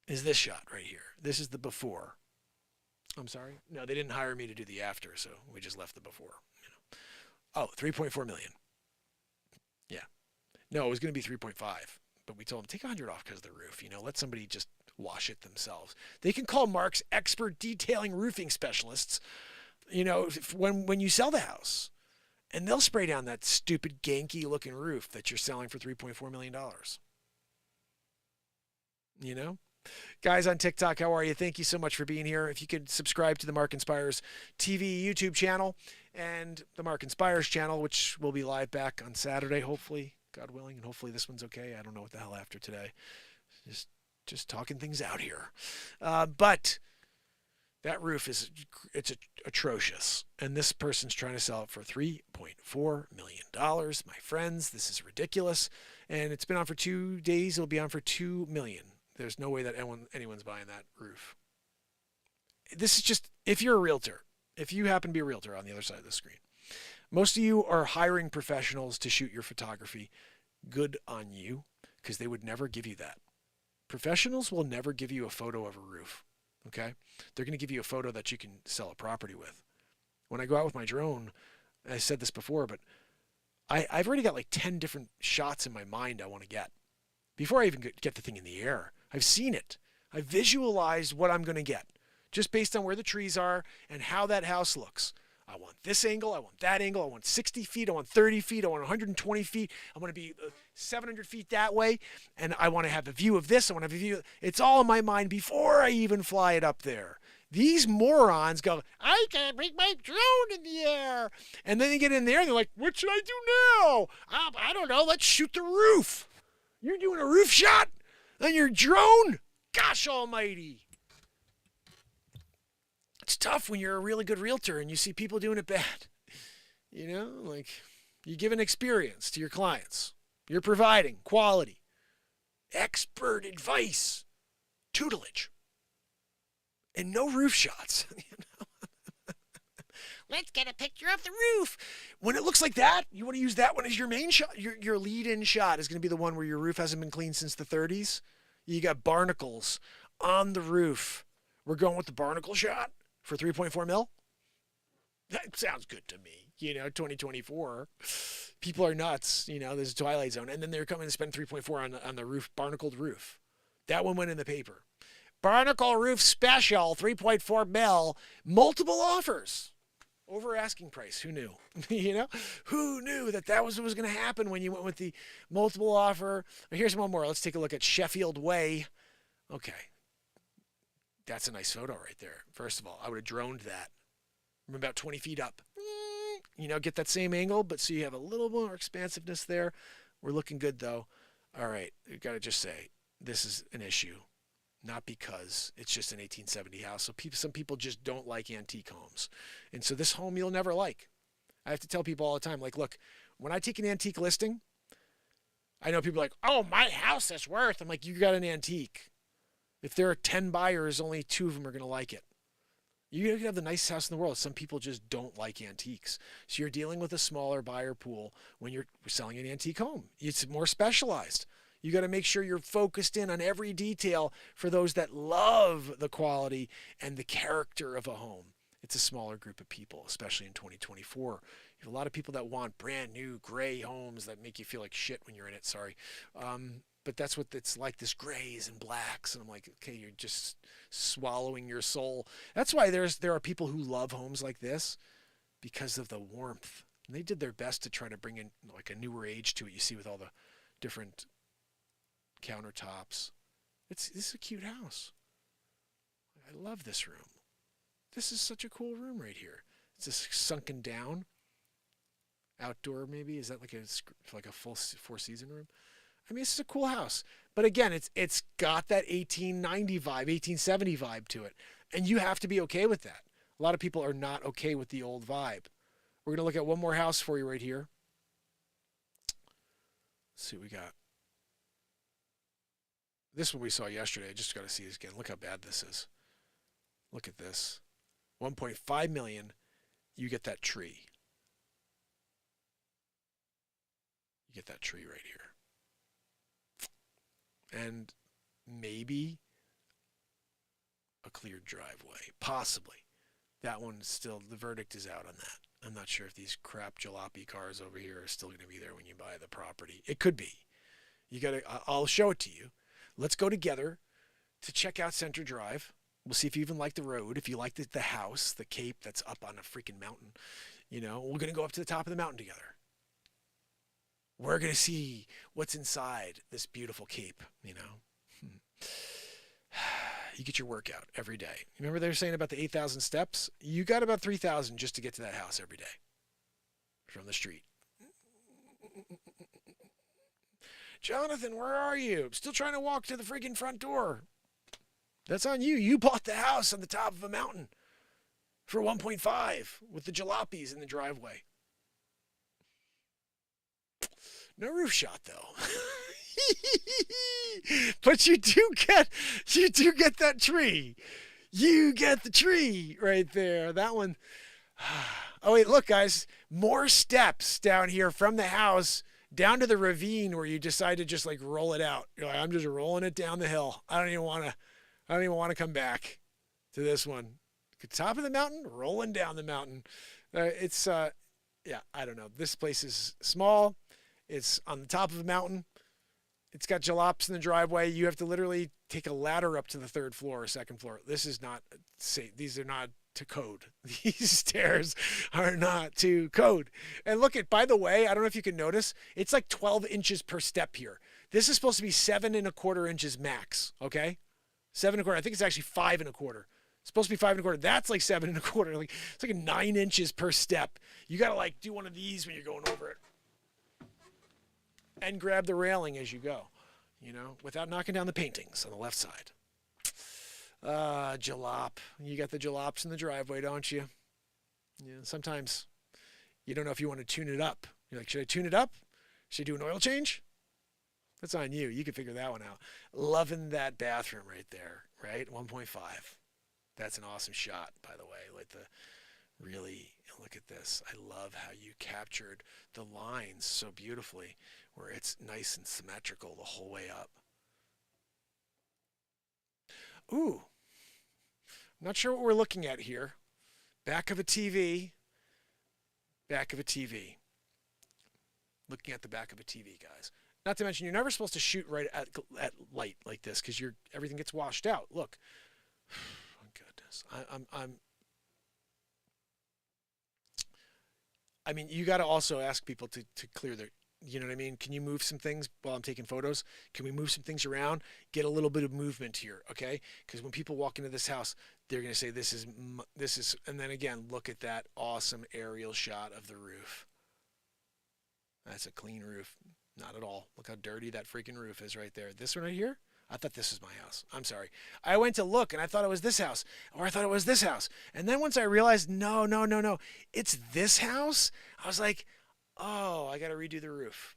is this shot right here. This is the before. I'm sorry? No, they didn't hire me to do the after, so we just left the before. You know. Oh, $3.4 million. Yeah. No, it was going to be 3.5, but we told them, take 100 off because of the roof. You know, let somebody just wash it themselves. They can call Mark's Expert Detailing Roofing Specialists, you know, when you sell the house. And they'll spray down that stupid, ganky-looking roof that you're selling for $3.4 million. You know? Guys on TikTok, how are you? Thank you so much for being here. If you could subscribe to the Mark Inspires TV YouTube channel and the Mark Inspires channel, which will be live back on Saturday, hopefully, God willing, and hopefully this one's okay. I don't know what the hell after today. Just talking things out here. But that roof it's atrocious. And this person's trying to sell it for $3.4 million. My friends, this is ridiculous. And it's been on for 2 days. It'll be on for $2 million. There's no way that anyone's buying that roof. This is just, if you're a realtor, if you happen to be a realtor on the other side of the screen, most of you are hiring professionals to shoot your photography. Good on you, because they would never give you that. Professionals will never give you a photo of a roof, okay? They're going to give you a photo that you can sell a property with. When I go out with my drone, I said this before, but I've already got like 10 different shots in my mind I want to get. Before I even get the thing in the air, I've seen it. I've visualized what I'm going to get just based on where the trees are and how that house looks. I want this angle. I want that angle. I want 60 feet. I want 30 feet. I want 120 feet. I want to be 700 feet that way. And I want to have a view of this. I want to have a view. It's all in my mind before I even fly it up there. These morons go, I can't bring my drone in the air. And then they get in there and they're like, what should I do now? I don't know. Let's shoot the roof. You're doing a roof shot on your drone? Gosh almighty. It's tough when you're a really good realtor and you see people doing it bad. You know, like you give an experience to your clients. You're providing quality, expert advice, tutelage, and no roof shots. You know? Let's get a picture of the roof. When it looks like that, you want to use that one as your main shot. Your lead-in shot is going to be the one where your roof hasn't been cleaned since the 30s. You got barnacles on the roof. We're going with the barnacle shot for 3.4 mil. That sounds good to me. You know, 2024. People are nuts. You know, there's a Twilight Zone. And then they're coming to spend 3.4 on the roof, barnacled roof. That one went in the paper. Barnacle roof special, 3.4 mil, multiple offers. Over asking price. Who knew? You know, who knew that was what was going to happen when you went with the multiple offer? Here's one more. Let's take a look at Sheffield Way. Okay. That's a nice photo right there. First of all, I would have droned that from about 20 feet up. You know, get that same angle, but so you have a little more expansiveness there. We're looking good though. All right, we got to just say this is an issue, not because it's just an 1870 house. So some people just don't like antique homes, and so this home you'll never like. I have to tell people all the time, like, look, when I take an antique listing, I know people are like, oh, my house is worth. I'm like, you got an antique. If there are 10 buyers, only 2 of them are going to like it. You can have the nicest house in the world. Some people just don't like antiques. So you're dealing with a smaller buyer pool when you're selling an antique home. It's more specialized. You got to make sure you're focused in on every detail for those that love the quality and the character of a home. It's a smaller group of people, especially in 2024. You have a lot of people that want brand new gray homes that make you feel like shit when you're in it. Sorry. But that's what it's like, this grays and blacks. And I'm like, okay, you're just swallowing your soul. That's why there are people who love homes like this because of the warmth. And they did their best to try to bring in like a newer age to it. You see with all the different countertops. This is a cute house. I love this room. This is such a cool room right here. It's just sunken down. Outdoor maybe? Is that like a full 4-season room? I mean, this is a cool house. But again, it's got that 1890 vibe, 1870 vibe to it. And you have to be okay with that. A lot of people are not okay with the old vibe. We're going to look at one more house for you right here. Let's see what we got. This one we saw yesterday. I just got to see this again. Look how bad this is. Look at this. 1.5 million. You get that tree. You get that tree right here. And maybe a cleared driveway. Possibly. That one still, the verdict is out on that. I'm not sure if these crap jalopy cars over here are still going to be there when you buy the property. It could be. I'll show it to you. Let's go together to check out Center Drive. We'll see if you even like the road. If you like the house, the cape that's up on a freaking mountain. We're going to go up to the top of the mountain together. We're going to see what's inside this beautiful cape, You get your workout every day. Remember they were saying about the 8,000 steps? You got about 3,000 just to get to that house every day from the street. Jonathan, where are you? I'm still trying to walk to the freaking front door. That's on you. You bought the house on the top of a mountain for 1.5 with the jalopies in the driveway. No roof shot though. But you do get that tree. You get the tree right there. That one. Oh wait, look guys, more steps down here from the house down to the ravine where you decide to just like roll it out. You're like, I'm just rolling it down the hill. I don't even want to come back to this one. Top of the mountain, rolling down the mountain. I don't know. This place is small. It's on the top of a mountain. It's got jalops in the driveway. You have to literally take a ladder up to the 3rd floor or 2nd floor. This is not safe. These are not to code. These stairs are not to code. And look by the way, I don't know if you can notice, it's like 12 inches per step here. This is supposed to be 7.25 inches max. Okay. 7.25. I think it's actually 5.25. It's supposed to be 5.25. That's like 7.25. Like it's like 9 inches per step. You got to like do one of these when you're going over it. And grab the railing as you go, without knocking down the paintings on the left side. Jalop. You got the jalops in the driveway, don't you? Yeah, sometimes you don't know if you want to tune it up. You're like, should I tune it up? Should I do an oil change? That's on you. You can figure that one out. Loving that bathroom right there, right? 1.5. That's an awesome shot, by the way. Really, look at this. I love how you captured the lines so beautifully, where it's nice and symmetrical the whole way up. Ooh, I'm not sure what we're looking at here. Back of a TV. Back of a TV. Looking at the back of a TV, guys. Not to mention, you're never supposed to shoot right at light like this because everything gets washed out. Look. Oh, goodness. I mean, you got to also ask people to clear their, you know what I mean? Can you move some things while I'm taking photos? Can we move some things around? Get a little bit of movement here, okay? Because when people walk into this house, they're going to say, this is, and then again, look at that awesome aerial shot of the roof. That's a clean roof. Not at all. Look how dirty that freaking roof is right there. This one right here? I thought this was my house. I'm sorry. I went to look and I thought it was this house. Or I thought it was this house. And then once I realized, no. It's this house. I was like, oh, I got to redo the roof.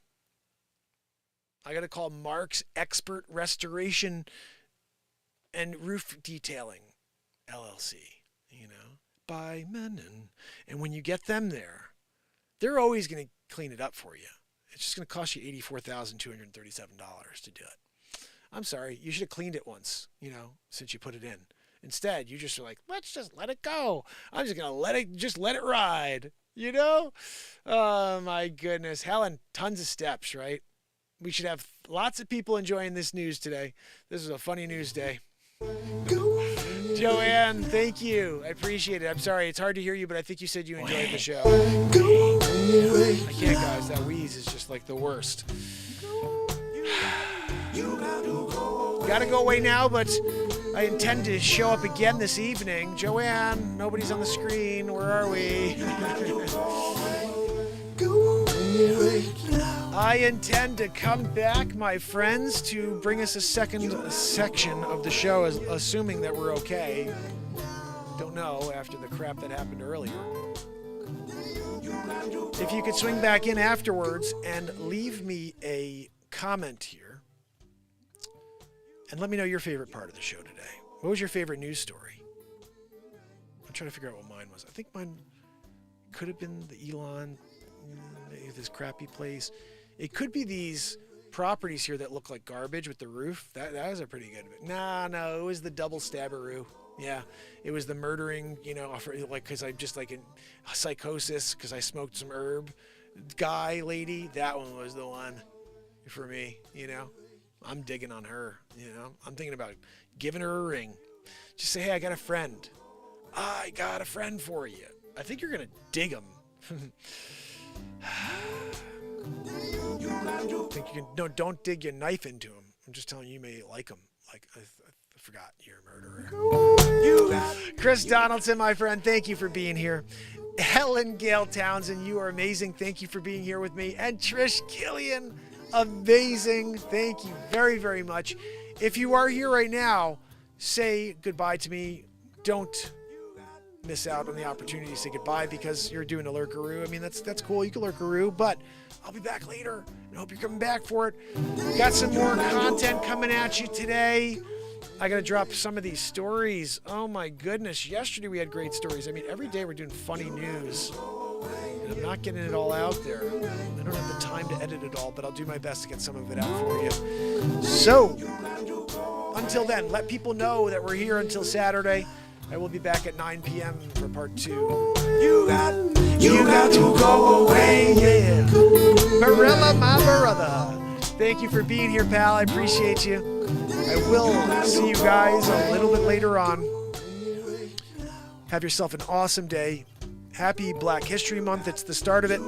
I got to call Mark's Expert Restoration and Roof Detailing, LLC, by men. And when you get them there, they're always going to clean it up for you. It's just going to cost you $84,237 to do it. I'm sorry, you should have cleaned it once, since you put it in. Instead, you just are like, let's just let it go. I'm just going to let it ride, Oh, my goodness. Helen, tons of steps, right? We should have lots of people enjoying this news today. This is a funny news day. Joanne, thank you. I appreciate it. I'm sorry, it's hard to hear you, but I think you said you enjoyed the show. I can't, guys. That wheeze is just like the worst. Gotta go away now, but I intend to show up again this evening. Joanne, nobody's on the screen. Where are we? I intend to come back, my friends, to bring us a second section of the show, assuming that we're okay. Don't know after the crap that happened earlier. If you could swing back in afterwards and leave me a comment here and let me know your favorite part of the show today. What was your favorite news story? I'm trying to figure out what mine was. I think mine could have been the Elon, this crappy place. It could be these properties here that look like garbage with the roof. That was a pretty good one. No, it was the double stabberoo. Yeah, it was the murdering, because I'm just like in psychosis because I smoked some herb. Guy, lady, that one was the one for me, I'm digging on her, I'm thinking about giving her a ring. Just say, hey, I got a friend. I got a friend for you. I think you're going to dig him. Don't dig your knife into him. I'm just telling you may like him. Like, I forgot you're a murderer. Chris Donaldson, my friend, thank you for being here. Helen Gale Townsend, you are amazing. Thank you for being here with me. And Trish Killian, amazing. Thank you very, very much. If you are here right now, say goodbye to me. Don't miss out on the opportunity to say goodbye because you're doing a lurkaroo. I mean, that's cool. You can lurkaroo, but I'll be back later. I hope you're coming back for it. Got some more content coming at you today. I got to drop some of these stories. Oh my goodness. Yesterday we had great stories. I mean, every day we're doing funny news. And I'm not getting it all out there. I don't have the time to edit it all, but I'll do my best to get some of it out for you. So, until then, let people know that we're here until Saturday. I will be back at 9 p.m. for part 2. You got to go away, yeah. Marilla, my brother. Thank you for being here, pal. I appreciate you. I will see you guys a little bit later on. Have yourself an awesome day. Happy Black History Month. It's the start of it.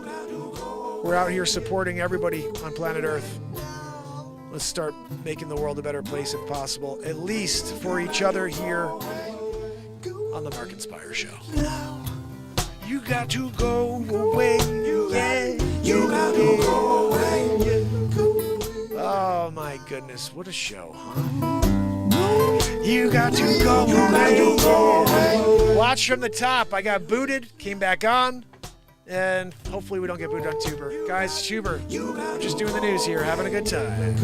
We're out here supporting everybody on planet Earth. Let's start making the world a better place if possible, at least for each other here on the Mark Inspire Show. You got to go away, yeah. You got to go away, yeah. Oh my goodness, what a show, huh? You got to go away, yeah. Watch from the top. I got booted, came back on, and hopefully we don't get booted on Tuber. Guys, Tuber, we're just doing the news here, having a good time.